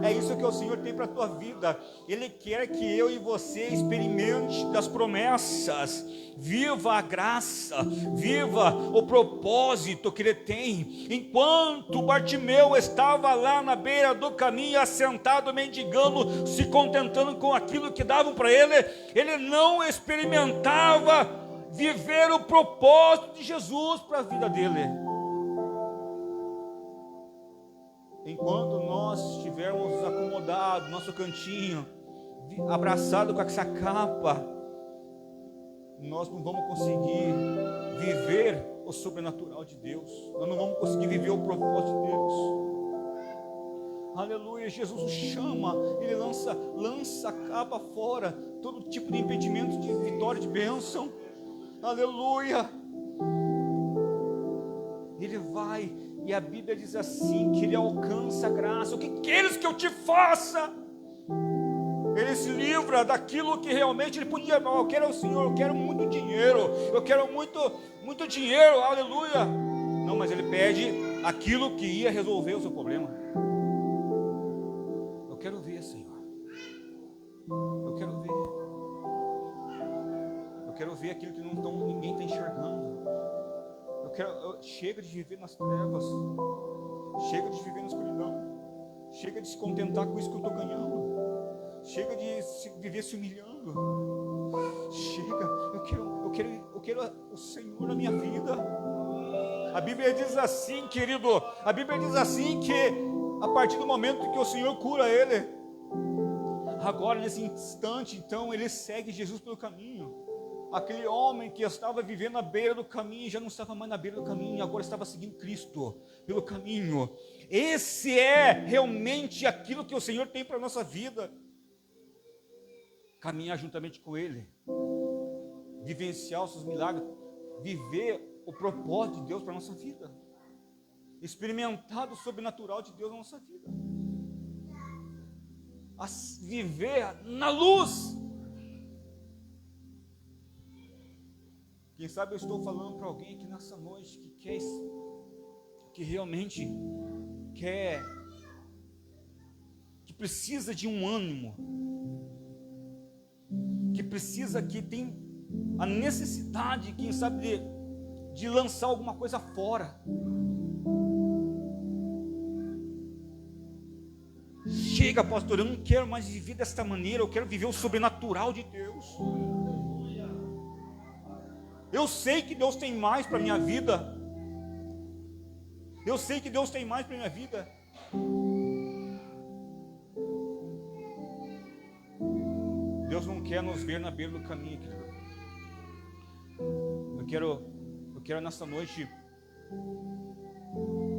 [SPEAKER 1] É isso que o Senhor tem para a tua vida. Ele quer que eu e você experimente das promessas. Viva a graça, viva o propósito que Ele tem. Enquanto Bartimeu estava lá na beira do caminho, assentado, mendigando, se contentando com aquilo que davam para ele, ele não experimentava viver o propósito de Jesus para a vida dele. Enquanto nós estivermos acomodados no nosso cantinho, abraçado com essa capa, nós não vamos conseguir viver o sobrenatural de Deus. Nós não vamos conseguir viver o propósito de Deus. Aleluia. Jesus nos chama, Ele lança a capa fora, todo tipo de impedimento de vitória, de bênção. Aleluia. Ele vai, e a Bíblia diz assim, que Ele alcança a graça. O que queres que eu te faça? Ele se livra daquilo que realmente ele podia. Eu quero o Senhor, eu quero muito dinheiro, eu quero muito dinheiro, aleluia. Não, mas ele pede aquilo que ia resolver o seu problema. Eu quero ver, Senhor. Eu quero ver. Eu quero ver aquilo que ninguém está enxergando. Chega de viver nas trevas. Chega de viver na escuridão. Chega de se contentar com isso que eu estou ganhando. Chega de viver se humilhando. Chega, eu quero o Senhor na minha vida. A Bíblia diz assim, querido. A Bíblia diz assim que a partir do momento que o Senhor cura ele, agora nesse instante, então ele segue Jesus pelo caminho. Aquele homem que estava vivendo na beira do caminho, já não estava mais na beira do caminho, agora estava seguindo Cristo pelo caminho. Esse é realmente aquilo que o Senhor tem para a nossa vida. Caminhar juntamente com Ele, vivenciar os seus milagres, viver o propósito de Deus para a nossa vida, experimentar o sobrenatural de Deus na nossa vida, viver na luz. Quem sabe eu estou falando para alguém aqui nessa noite que realmente quer, que precisa de um ânimo, que tem a necessidade, quem sabe, de lançar alguma coisa fora. Chega, pastor, eu não quero mais viver desta maneira, eu quero viver o sobrenatural de Deus. Eu sei que Deus tem mais para a minha vida. Eu sei que Deus tem mais para a minha vida. Deus não quer nos ver na beira do caminho, querido. Eu quero nessa noite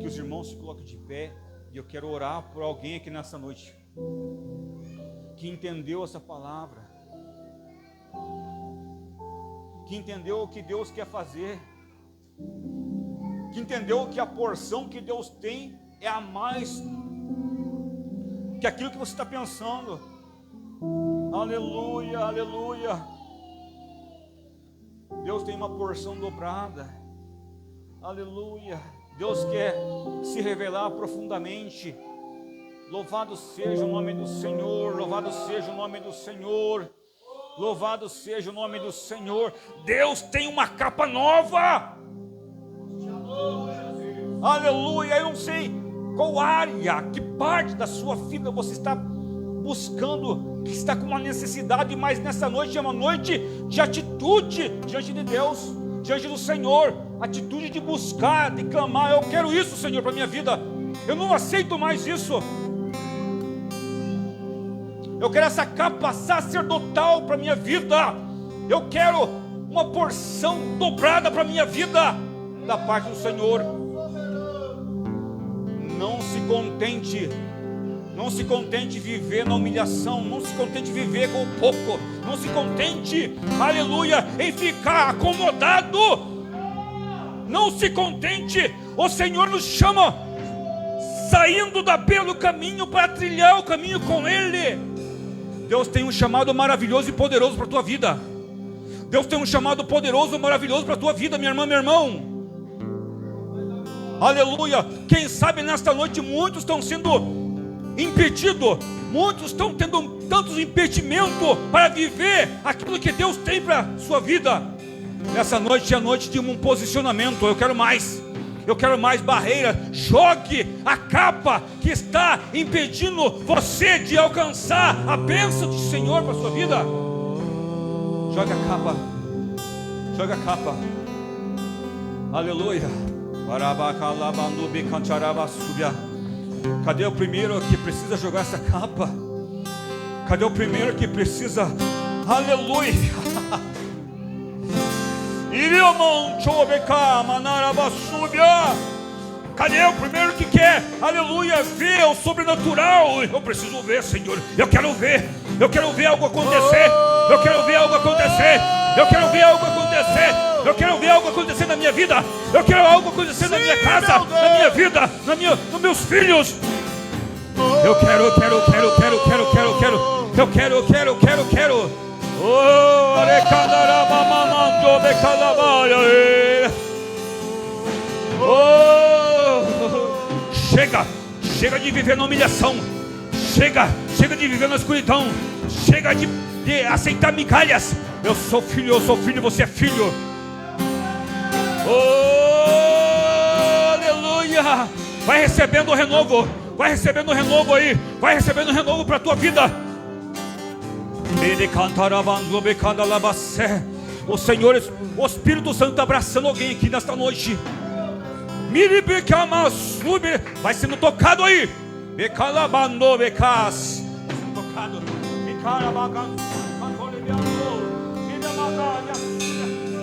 [SPEAKER 1] que os irmãos se coloquem de pé, e eu quero orar por alguém aqui nessa noite que entendeu essa palavra, que entendeu o que Deus quer fazer, que entendeu que a porção que Deus tem é a mais que aquilo que você está pensando. Aleluia, aleluia. Deus tem uma porção dobrada. Aleluia. Deus quer se revelar profundamente. Louvado seja o nome do Senhor, louvado seja o nome do Senhor, louvado seja o nome do Senhor. Deus tem uma capa nova. Aleluia. Eu não sei Qual área, que parte da sua vida você está buscando, que está com uma necessidade, mas nessa noite é uma noite de atitude diante de Deus, diante do Senhor, atitude de buscar, de clamar. Eu quero isso, Senhor, para a minha vida. Eu não aceito mais isso. Eu quero essa capa sacerdotal para a minha vida. Eu quero uma porção dobrada para a minha vida da parte do Senhor. Não se contente viver na humilhação, não se contente viver com o pouco, não se contente, aleluia, em ficar acomodado. Não se contente. O Senhor nos chama saindo da beira do caminho para trilhar o caminho com Ele. Deus tem um chamado maravilhoso e poderoso para a tua vida. Deus tem um chamado poderoso e maravilhoso para a tua vida, minha irmã, meu irmão. Aleluia. Quem sabe nesta noite muitos estão sendo impedidos, muitos estão tendo tantos impedimentos para viver aquilo que Deus tem para a sua vida. Nessa noite é a noite de um posicionamento. Eu quero mais barreiras. Jogue a capa que está impedindo você de alcançar a bênção do Senhor para a sua vida. Joga a capa. Aleluia. Cadê o primeiro que precisa jogar essa capa? Cadê o primeiro que precisa? Aleluia. Cadê o primeiro que quer, aleluia, ver o sobrenatural? Eu preciso ver, Senhor. Eu quero ver algo acontecer. Eu quero ver algo acontecer. Eu quero ver algo acontecer. Eu quero ver algo acontecer na minha vida. Eu quero algo acontecer na minha casa, na minha vida, nos meus filhos. Eu quero. Chega de viver na humilhação. Chega de viver na escuridão. Chega de aceitar migalhas. Eu sou filho, você é filho. Aleluia. Vai recebendo o renovo aí. Vai recebendo renovo para a tua vida. O Senhor, o Espírito Santo está abraçando alguém aqui nesta noite. Vai sendo tocado aí.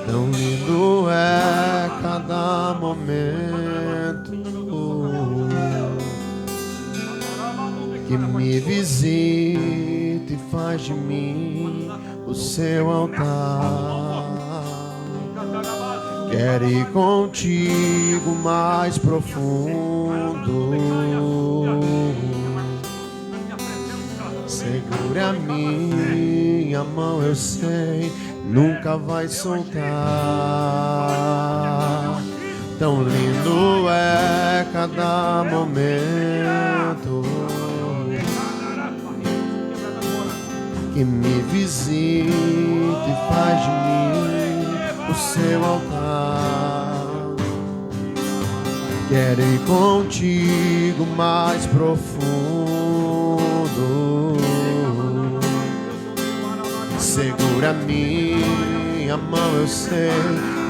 [SPEAKER 2] Tão lindo é cada momento que me visita e faz de mim o seu altar. Quero ir contigo mais profundo. Segure a minha mão, eu sei, nunca vai soltar. Tão lindo é cada momento que me visita e faz de mim o seu altar. Quero ir contigo mais profundo. Segura minha mão, eu sei,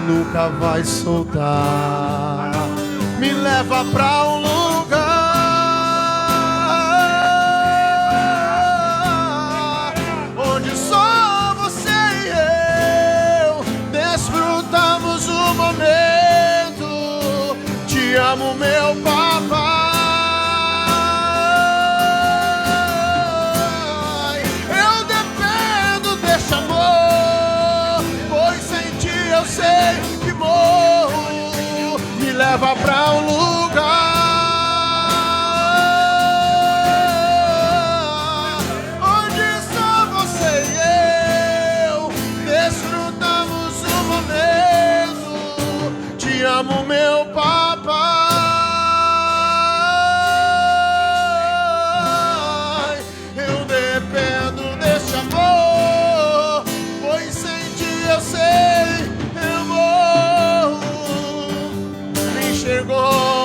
[SPEAKER 2] nunca vai soltar. Me leva pra um lugar onde só você e eu desfrutamos o momento. Te amo, meu papai. Eu dependo desse amor, pois sem ti eu sei que morro. Me leva pra um lugar onde só você e eu desfrutamos o momento. Te amo, meu papai. Eu dependo desse amor, pois sem ti eu sei eu morro. Me enxergou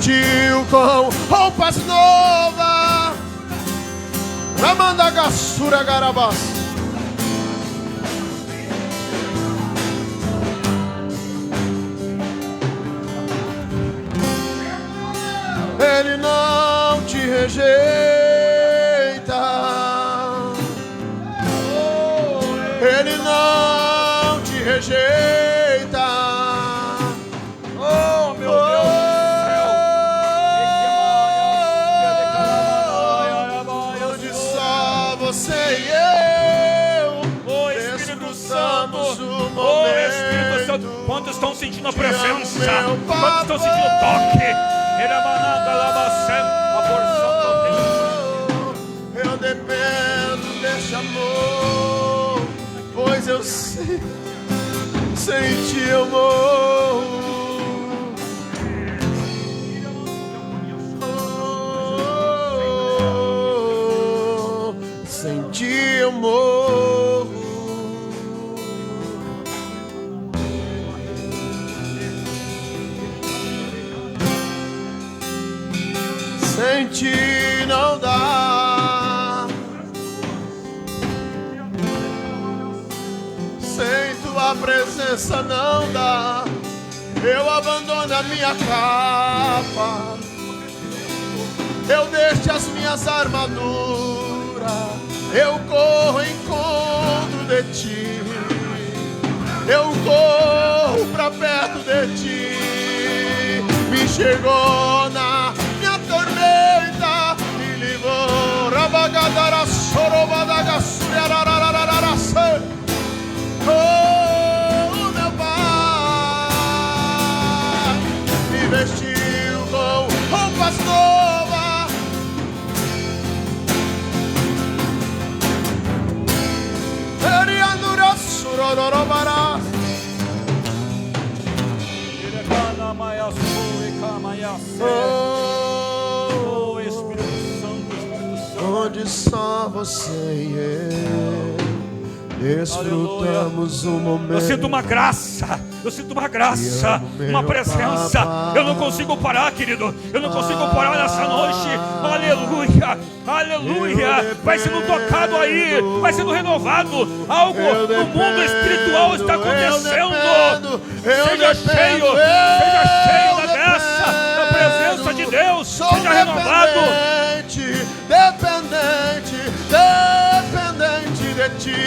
[SPEAKER 2] vestiu com roupas novas. Ramandagassura garabás. Ele não te rejeita. Ele não te rejeita.
[SPEAKER 1] Oh, meu Deus do céu.
[SPEAKER 2] Onde só você e eu.
[SPEAKER 1] Oh, Espírito Santo.
[SPEAKER 2] Desfrutamos o
[SPEAKER 1] Oh, Espírito Santo.
[SPEAKER 2] momento.
[SPEAKER 1] Quantos estão sentindo a
[SPEAKER 2] Te amo,
[SPEAKER 1] presença?
[SPEAKER 2] meu
[SPEAKER 1] Quantos estão sentindo o toque? A porção do Deus.
[SPEAKER 2] Eu dependo deste amor, pois eu sei, sem ti eu morro. Sem ti eu morro. Sem ti não dá. Sem tua presença não dá. Eu abandono a minha capa. Eu deixo as minhas armaduras. Eu corro em encontro de ti. Eu corro pra perto de ti. Me chegou na minha tormenta, me livrou. Rabagadara sorobadagassura. Oh, meu Pai, me vestiu com roupas novas. Eriandura surorobara.
[SPEAKER 1] Oh, Espírito Santo, Espírito Santo.
[SPEAKER 2] Onde só você e eu desfrutamos o momento.
[SPEAKER 1] Eu sinto uma graça, uma presença. Eu não consigo parar, querido. Eu não consigo parar nessa noite. Aleluia, aleluia. Vai sendo tocado aí, vai sendo renovado. Algo no mundo espiritual está acontecendo. Seja cheio da graça, da presença de Deus. Seja renovado.
[SPEAKER 2] Dependente de ti,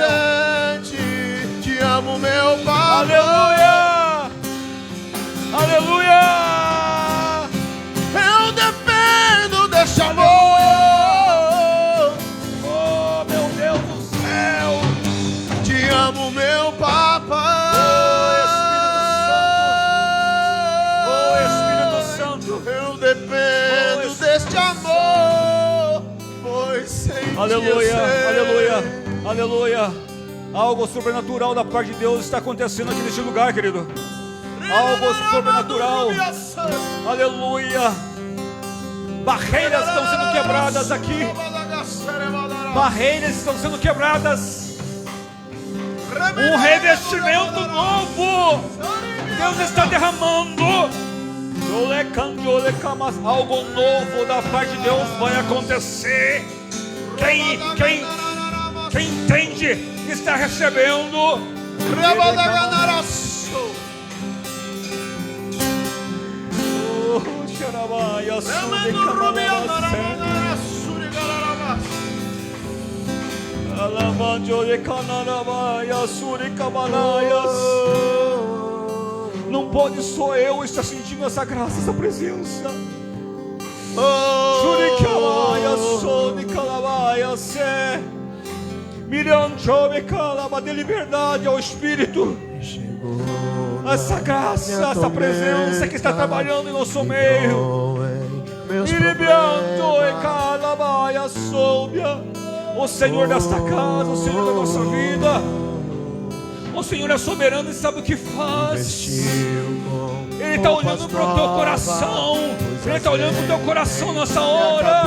[SPEAKER 2] dependente, te amo, meu Pai.
[SPEAKER 1] Aleluia, aleluia.
[SPEAKER 2] Eu dependo deste amor.
[SPEAKER 1] Oh, meu Deus do céu.
[SPEAKER 2] Te amo, meu Papai.
[SPEAKER 1] Oh, Espírito Santo.
[SPEAKER 2] Eu dependo deste amor, pois sem ti
[SPEAKER 1] Aleluia,
[SPEAKER 2] eu sei.
[SPEAKER 1] aleluia, aleluia. Algo sobrenatural da parte de Deus está acontecendo aqui neste lugar, querido. Algo sobrenatural. Aleluia. Barreiras estão sendo quebradas aqui. Barreiras estão sendo quebradas. Um revestimento novo Deus está derramando. Algo novo da parte de Deus vai acontecer. Quem entende está recebendo. Não pode só eu estar sentindo essa graça, essa presença. Dê liberdade ao Espírito. Essa graça, essa presença que está trabalhando em nosso meio. O Senhor desta casa, o Senhor da nossa vida. O Senhor é soberano e sabe o que faz. Ele está olhando para o teu coração. Ele está olhando para o teu coração nessa hora.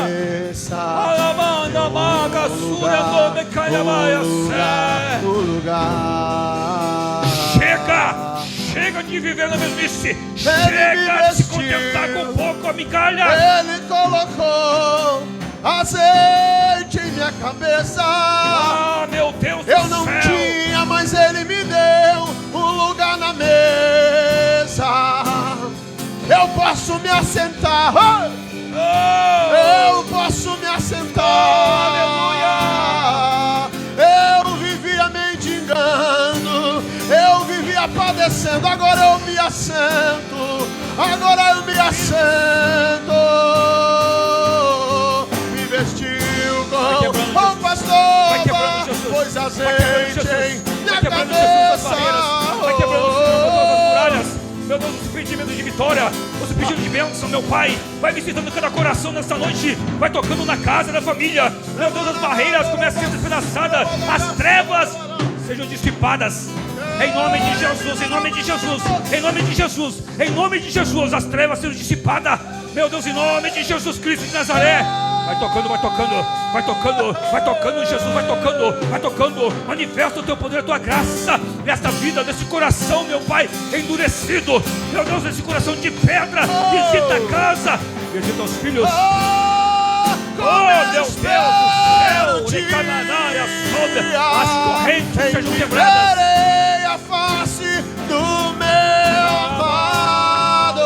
[SPEAKER 1] Chega, Chega de viver na mesmice. Chega de se contentar com pouco, migalha.
[SPEAKER 2] Ele colocou azeite em minha cabeça.
[SPEAKER 1] Ah, meu Deus do
[SPEAKER 2] Eu não
[SPEAKER 1] céu.
[SPEAKER 2] tinha, mas Ele me deu um lugar na mesa. Eu posso me assentar.
[SPEAKER 1] Oh,
[SPEAKER 2] Eu posso me assentar. Eu vivia mendigando, eu vivia padecendo. Agora eu me assento. Agora eu me assento. Me vestiu com o pastor, pôs azeite em minha cabeça.
[SPEAKER 1] Vai quebrando todas as muralhas. Meu Deus, os impedimentos de vitória, os pedidos de bênção, meu Pai. Vai visitando cada coração nessa noite. Vai tocando na casa, na família. Meu Deus, as barreiras começam a ser despedaçadas. As trevas sejam dissipadas. Em nome de Jesus, em nome de Jesus, em nome de Jesus, em nome de Jesus, as trevas sejam dissipadas. Meu Deus, em nome de Jesus Cristo de Nazaré. Vai tocando, vai tocando, vai tocando, vai tocando, Jesus, vai tocando, vai tocando. Manifesta o teu poder, a tua graça nesta vida, nesse coração, meu Pai, endurecido. Meu Deus, nesse coração de pedra. Visita a casa, visita os filhos. Oh, meu Deus do céu, de Canadária, sobre as correntes sejam quebradas.
[SPEAKER 2] Verei a face do meu amado.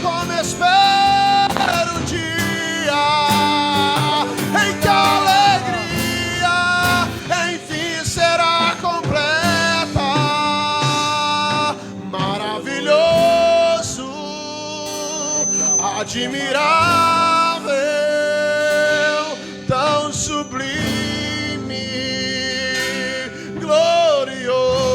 [SPEAKER 2] Como espero o dia em que a alegria enfim será completa. Maravilhoso, admirável, tão sublime, glorioso.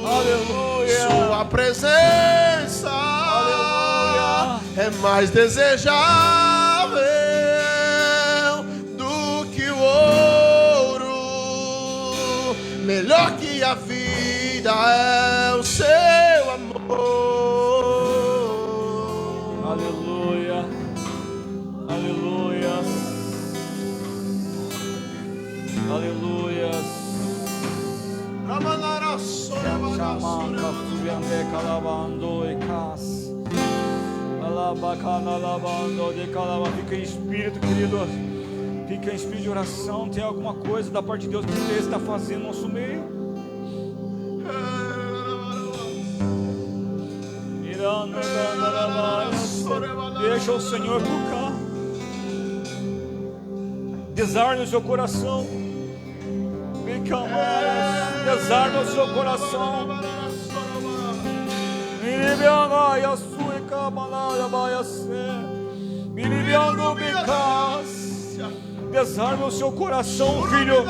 [SPEAKER 2] Aleluia. Sua presença, aleluia, é mais desejável do que o ouro, melhor que a vida é o seu amor.
[SPEAKER 1] Aleluia, aleluia, aleluia. Chamanca, subiande, calabando e cas. Alabacana, alabando de calaba. Fica em espírito, querido. Fica em espírito de oração. Tem alguma coisa da parte de Deus que você está fazendo no nosso meio? Deixa o Senhor tocar. Desarme o seu coração. Desarme o seu coração. Desarme o seu coração, filho.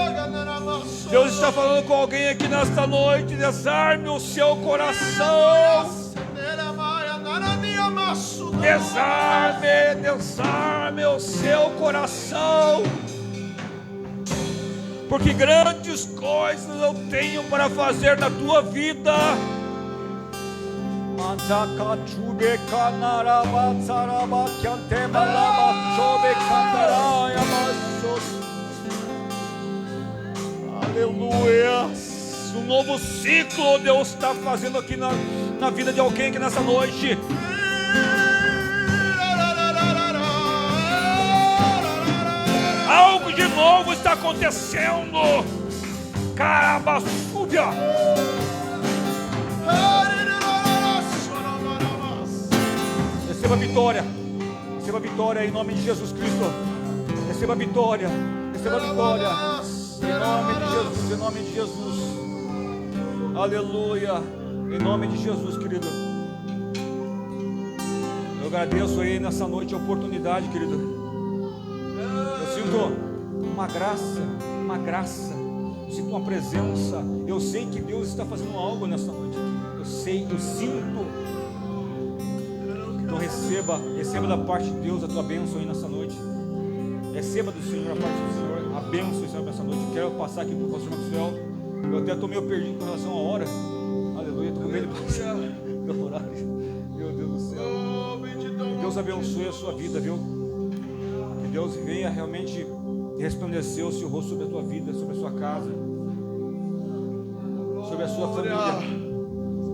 [SPEAKER 1] Deus está falando com alguém aqui nesta noite. Desarme o seu coração. Desarme, desarme o seu coração. Porque grandes coisas eu tenho para fazer na tua vida. Aleluia. Um novo ciclo Deus está fazendo aqui na vida de alguém aqui nessa noite. Algo de novo está acontecendo. Carabaçúbia. Receba vitória. Receba vitória em nome de Jesus Cristo. Receba vitória. Receba vitória. Em nome de Jesus. Em nome de Jesus. Aleluia. Em nome de Jesus, querido. Eu agradeço aí nessa noite a oportunidade, querido. Eu sinto uma graça, uma graça. Eu sinto uma presença. Eu sei que Deus está fazendo algo nessa noite aqui. Eu sei, eu sinto. Então receba da parte de Deus a tua bênção aí nessa noite. Receba do Senhor a parte do Senhor, a bênção do Senhor nessa noite. Eu quero passar aqui para o pastor Maxwell. Eu até estou meio perdido com relação à hora. Aleluia, estou com medo de passar meu horário. Meu Deus do céu. Que Deus abençoe a sua vida, viu? Que Deus venha realmente resplandecer o seu rosto sobre a tua vida, sobre a sua casa. sobre a sua família.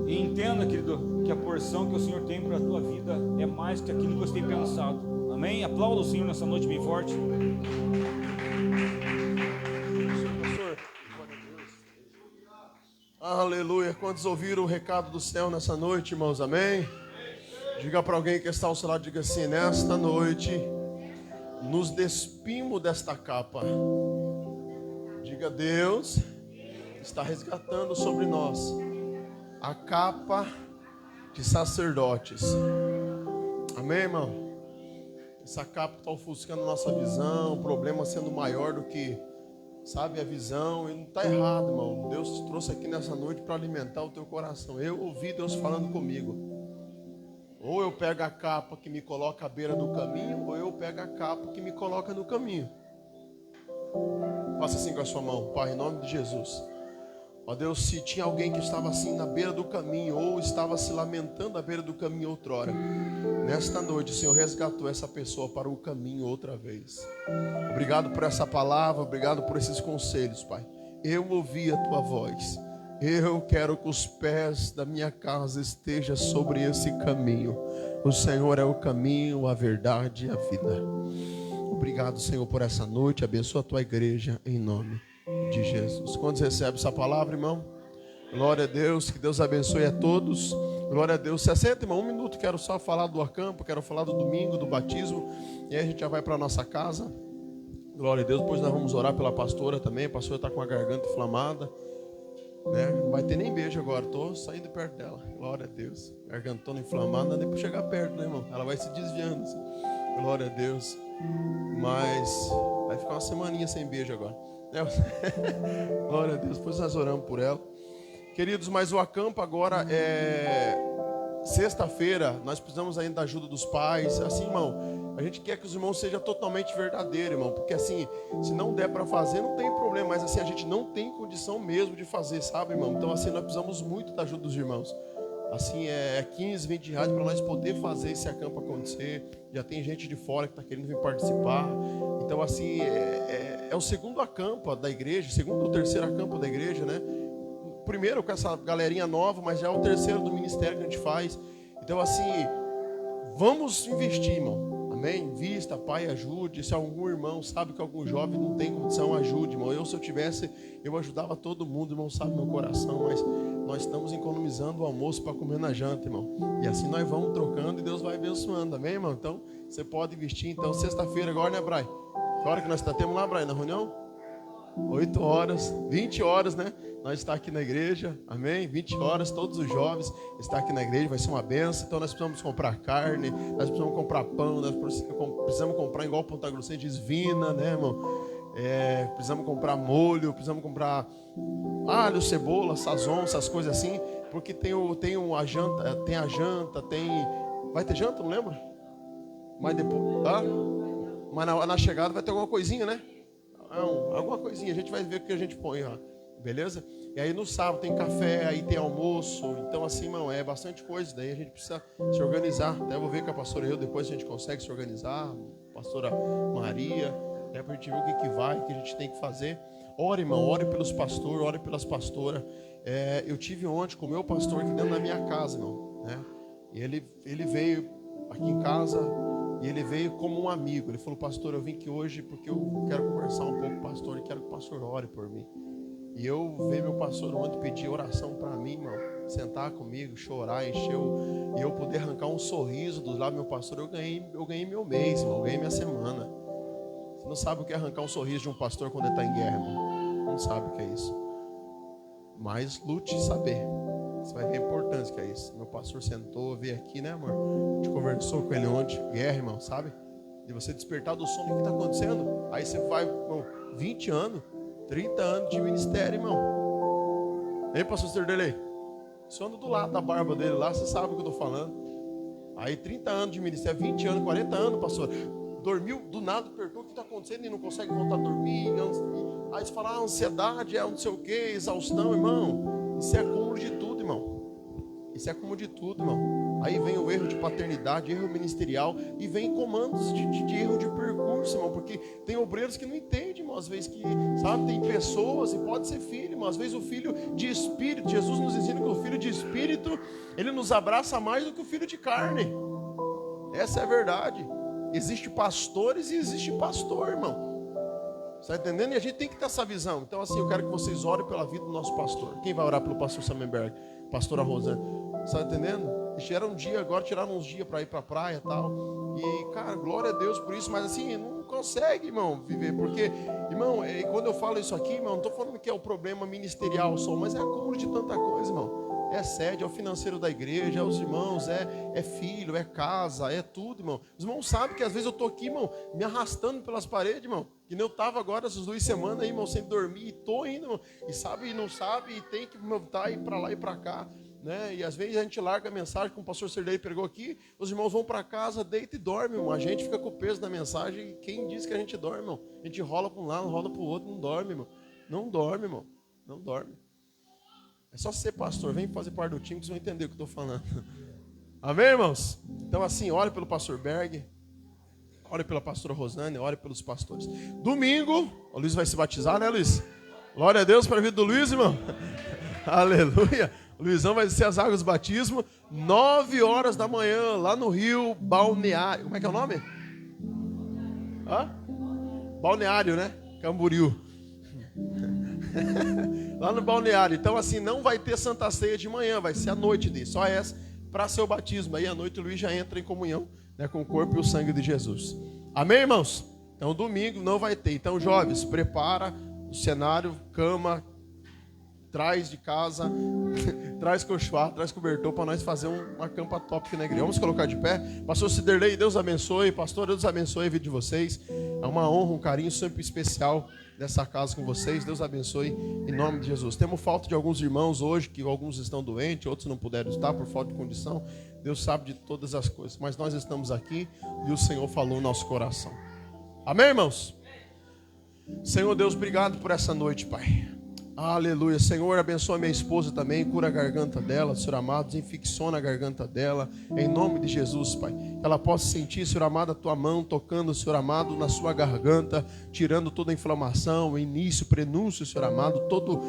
[SPEAKER 1] E entenda, querido, que a porção que o Senhor tem para a tua vida é mais que aquilo que você tem pensado. Amém? Aplauda o Senhor nessa noite bem forte.
[SPEAKER 2] Aleluia. Quantos ouviram o recado do céu nessa noite, irmãos? Amém? Diga para alguém que está ao seu lado, diga assim: nesta noite nos despimos desta capa. Diga: Deus está resgatando sobre nós a capa de sacerdotes. Amém, irmão? Essa capa está ofuscando nossa visão, o problema sendo maior do que, sabe, a visão. E não está errado, irmão. Deus te trouxe aqui nessa noite para alimentar o teu coração. Eu ouvi Deus falando comigo. Ou eu pego a capa que me coloca à beira do caminho, ou eu pego a capa que me coloca no caminho. Faça assim com a sua mão. Pai, em nome de Jesus. Ó Deus, se tinha alguém que estava assim na beira do caminho, ou estava se lamentando à beira do caminho outrora, nesta noite o Senhor resgatou essa pessoa para o caminho outra vez. Obrigado por essa palavra, obrigado por esses conselhos, Pai. Eu ouvi a tua voz. Eu quero que os pés da minha casa estejam sobre esse caminho. O Senhor é o caminho, a verdade e a vida. Obrigado, Senhor, por essa noite. Abençoa a tua igreja em nome de Jesus. Quando recebe essa palavra, irmão? Glória a Deus, que Deus abençoe a todos. Glória a Deus. Se assenta, irmão, 1 minuto, quero só falar do acampo, quero falar do domingo, do batismo, e aí a gente já vai para a nossa casa. Glória a Deus. Depois nós vamos orar pela pastora também. A pastora está com a garganta inflamada, né? Não vai ter nem beijo agora, estou saindo perto dela. Glória a Deus. Gargantona inflamada, não dá nem para chegar perto, né, irmão? Ela vai se desviando assim. Glória a Deus. Mas vai ficar uma semaninha sem beijo agora. Glória a Deus. Depois nós oramos por ela. Queridos, mas o acampo agora é sexta-feira. Nós precisamos ainda da ajuda dos pais. Assim, irmão, a gente quer que os irmãos sejam totalmente verdadeiros, irmão. Porque assim, se não der para fazer, não tem problema. Mas assim, a gente não tem condição mesmo de fazer, sabe, irmão? Então assim, nós precisamos muito da ajuda dos irmãos. Assim, é 15, 20 reais para nós poder fazer esse acampo acontecer. Já tem gente de fora que está querendo vir participar. Então assim, é o segundo acampo da igreja, segundo ou terceiro acampo da igreja, né? O primeiro com essa galerinha nova, mas já é o terceiro do ministério que a gente faz. Então assim, vamos investir, irmão. Amém? Invista, pai, ajude. Se algum irmão sabe que algum jovem não tem condição, ajude, irmão. Se eu tivesse, eu ajudava todo mundo, irmão, sabe meu coração, mas nós estamos economizando o almoço para comer na janta, irmão. E assim nós vamos trocando e Deus vai abençoando, amém, irmão? Então, você pode investir. Então, sexta-feira agora, né, Brai? Que hora que nós temos lá, Brai, na reunião? 8 horas, 20 horas, né? Nós estamos aqui na igreja, amém? 20 horas, todos os jovens estão aqui na igreja, vai ser uma benção. Então nós precisamos comprar carne, nós precisamos comprar pão, nós precisamos comprar, igual Ponta Grossa diz, vina, né, irmão? Precisamos comprar molho, precisamos comprar alho, cebola, sazon, essas coisas assim, porque tem a janta, vai ter janta, não lembro? Mas depois, mas na chegada vai ter alguma coisinha, né? Alguma coisinha, a gente vai ver o que a gente põe lá, beleza? E aí no sábado tem café, aí tem almoço, então assim, irmão, é bastante coisa, daí a gente precisa se organizar. Até vou ver com a pastora depois a gente consegue se organizar, pastora Maria, até pra gente ver o que vai, o que a gente tem que fazer. Ore, irmão, ore pelos pastores, ore pelas pastoras. Eu tive ontem com o meu pastor aqui dentro da minha casa, irmão, né? E ele veio aqui em casa. E ele veio como um amigo. Ele falou: pastor, eu vim aqui hoje porque eu quero conversar um pouco com o pastor e quero que o pastor ore por mim. E eu vi meu pastor ontem pedir oração para mim, irmão. Sentar comigo, chorar, e eu poder arrancar um sorriso dos lábios do meu pastor. Eu ganhei meu mês, irmão. Eu ganhei minha semana. Você não sabe o que é arrancar um sorriso de um pastor quando ele está em guerra, irmão. Não sabe o que é isso. Mas lute e saber. Você vai ver a importância que é isso. Meu pastor sentou, veio aqui, né, amor? A gente conversou com ele ontem. Guerra, irmão, sabe? De você despertar do sono, o que está acontecendo? Aí você vai, irmão, 20 anos, 30 anos de ministério, irmão. Ei, pastor Serdelei? Você anda do lado da barba dele lá, você sabe o que eu estou falando. Aí 30 anos de ministério, 20 anos, 40 anos, pastor. Dormiu, do nada, perguntou o que está acontecendo e não consegue voltar a dormir. Aí você fala, ansiedade, não sei o que, exaustão, irmão. Isso é acúmulo de tudo, irmão. Isso é acúmulo de tudo, irmão. Aí vem o erro de paternidade, erro ministerial, e vem comandos de erro de pergunta. percurso, irmão, porque tem obreiros que não entendem, irmão, às vezes que, sabe, tem pessoas e pode ser filho, irmão, às vezes o filho de espírito, Jesus nos ensina que o filho de espírito, ele nos abraça mais do que o filho de carne. Essa é a verdade. Existe pastores e existe pastor, irmão. Está entendendo? E a gente tem que ter essa visão. Então, assim, eu quero que vocês orem pela vida do nosso pastor. Quem vai orar pelo pastor Samenberg? Pastora Rosane. Está entendendo? Eles tiraram um dia, agora tiraram uns dias para ir para a praia e tal. E, cara, glória a Deus por isso. Mas, assim, não consegue, irmão, viver. Porque, irmão, quando eu falo isso aqui, irmão, não estou falando que é o problema ministerial só, mas é acúmulo de tanta coisa, irmão. É sede, é o financeiro da igreja, é os irmãos, é filho, é casa, é tudo, irmão. Os irmãos sabem que às vezes eu estou aqui, irmão, me arrastando pelas paredes, irmão. Que nem eu estava agora essas 2 semanas aí, irmão, sem dormir, e estou indo, irmão. E sabe e não sabe, e tem que estar ir para lá e para cá, né? E às vezes a gente larga a mensagem, como o pastor Serlei pregou aqui, os irmãos vão para casa, deita e dorme, irmão. A gente fica com o peso da mensagem, e quem diz que a gente dorme, irmão? A gente rola para um lado, rola para o outro, não dorme, irmão. Não dorme, irmão. Não dorme. É só ser pastor, vem fazer parte do time que vocês vão entender o que eu estou falando. Amém, irmãos? Então assim, ore pelo pastor Berg, ore pela pastora Rosane, ore pelos pastores. Domingo, o Luiz vai se batizar, né, Luiz? Glória a Deus para a vida do Luiz, irmão. Aleluia. O Luizão vai descer as águas do batismo, 9 horas da manhã, lá no Rio Balneário. Como é que é o nome? Balneário, né? Camboriú. Lá no balneário. Então assim, não vai ter Santa Ceia de manhã, vai ser a noite dele, só essa para seu batismo. Aí à noite o Luiz já entra em comunhão, né, com o corpo e o sangue de Jesus. Amém, irmãos? Então domingo não vai ter. Então jovens, prepara o cenário, cama, traz de casa, traz colchão, traz cobertor para nós fazer uma campa top aqui na igreja. Vamos colocar de pé. Pastor Ciderley, Deus abençoe. Pastor, Deus abençoe a vida de vocês. É uma honra, um carinho sempre especial dessa casa com vocês. Deus abençoe em nome de Jesus. Temos falta de alguns irmãos hoje, que alguns estão doentes, outros não puderam estar por falta de condição. Deus sabe de todas as coisas, mas nós estamos aqui e o Senhor falou no nosso coração. Amém, irmãos? Senhor Deus, obrigado por essa noite, Pai. Aleluia. Senhor, abençoa minha esposa também, cura a garganta dela, Senhor amado, desinfecciona a garganta dela, em nome de Jesus, Pai. Que ela possa sentir, Senhor amado, a tua mão tocando, Senhor amado, na sua garganta, tirando toda a inflamação, início, prenúncio, Senhor amado, todo,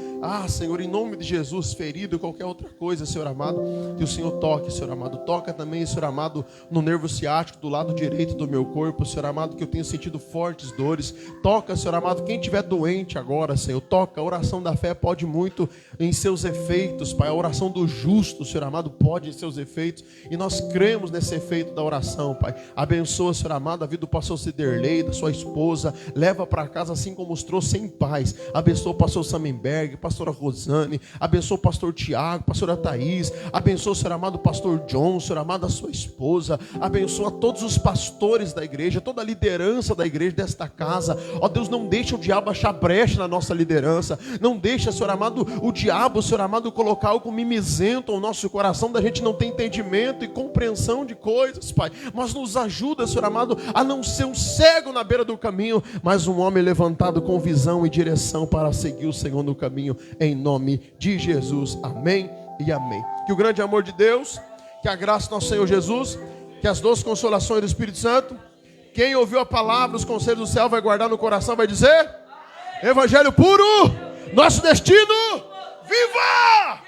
[SPEAKER 2] Senhor, em nome de Jesus, ferido, qualquer outra coisa, Senhor amado, que o Senhor toque, Senhor amado. Toca também, Senhor amado, no nervo ciático do lado direito do meu corpo, Senhor amado, que eu tenho sentido fortes dores. Toca, Senhor amado, quem estiver doente agora, Senhor, toca. A oração da fé pode muito em seus efeitos, Pai. A oração do justo, Senhor amado, pode em seus efeitos. E nós cremos nesse efeito da oração, Pai. Abençoa, Senhor amado, a vida do pastor Ciderley, da sua esposa. Leva para casa assim como os trouxe em paz. Abençoa o pastor Samenberg, pastora Rosane. Abençoa o pastor Tiago, pastora Thaís. Abençoa, Senhor amado, o pastor John, Senhor amado, a sua esposa. Abençoa todos os pastores da igreja, toda a liderança da igreja desta casa. Ó Deus, não deixa o diabo achar brecha na nossa liderança. Não deixa, Senhor amado, o diabo, Senhor amado, colocar algo mimizento ao nosso coração, da gente não ter entendimento e compreensão de coisas, Pai. Mas nos ajuda, Senhor amado, a não ser um cego na beira do caminho, mas um homem levantado com visão e direção para seguir o Senhor no caminho, em nome de Jesus. Amém e amém. Que o grande amor de Deus, que a graça do nosso Senhor Jesus, que as doces consolações do Espírito Santo, quem ouviu a palavra, os conselhos do céu, vai guardar no coração, vai dizer: amém. Evangelho puro, nosso destino, viva!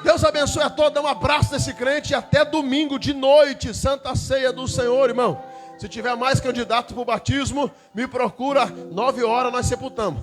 [SPEAKER 2] Deus abençoe a todos, dá um abraço desse crente e até domingo de noite, Santa Ceia do Senhor, irmão. Se tiver mais candidato para o batismo, me procura, 9 horas nós sepultamos.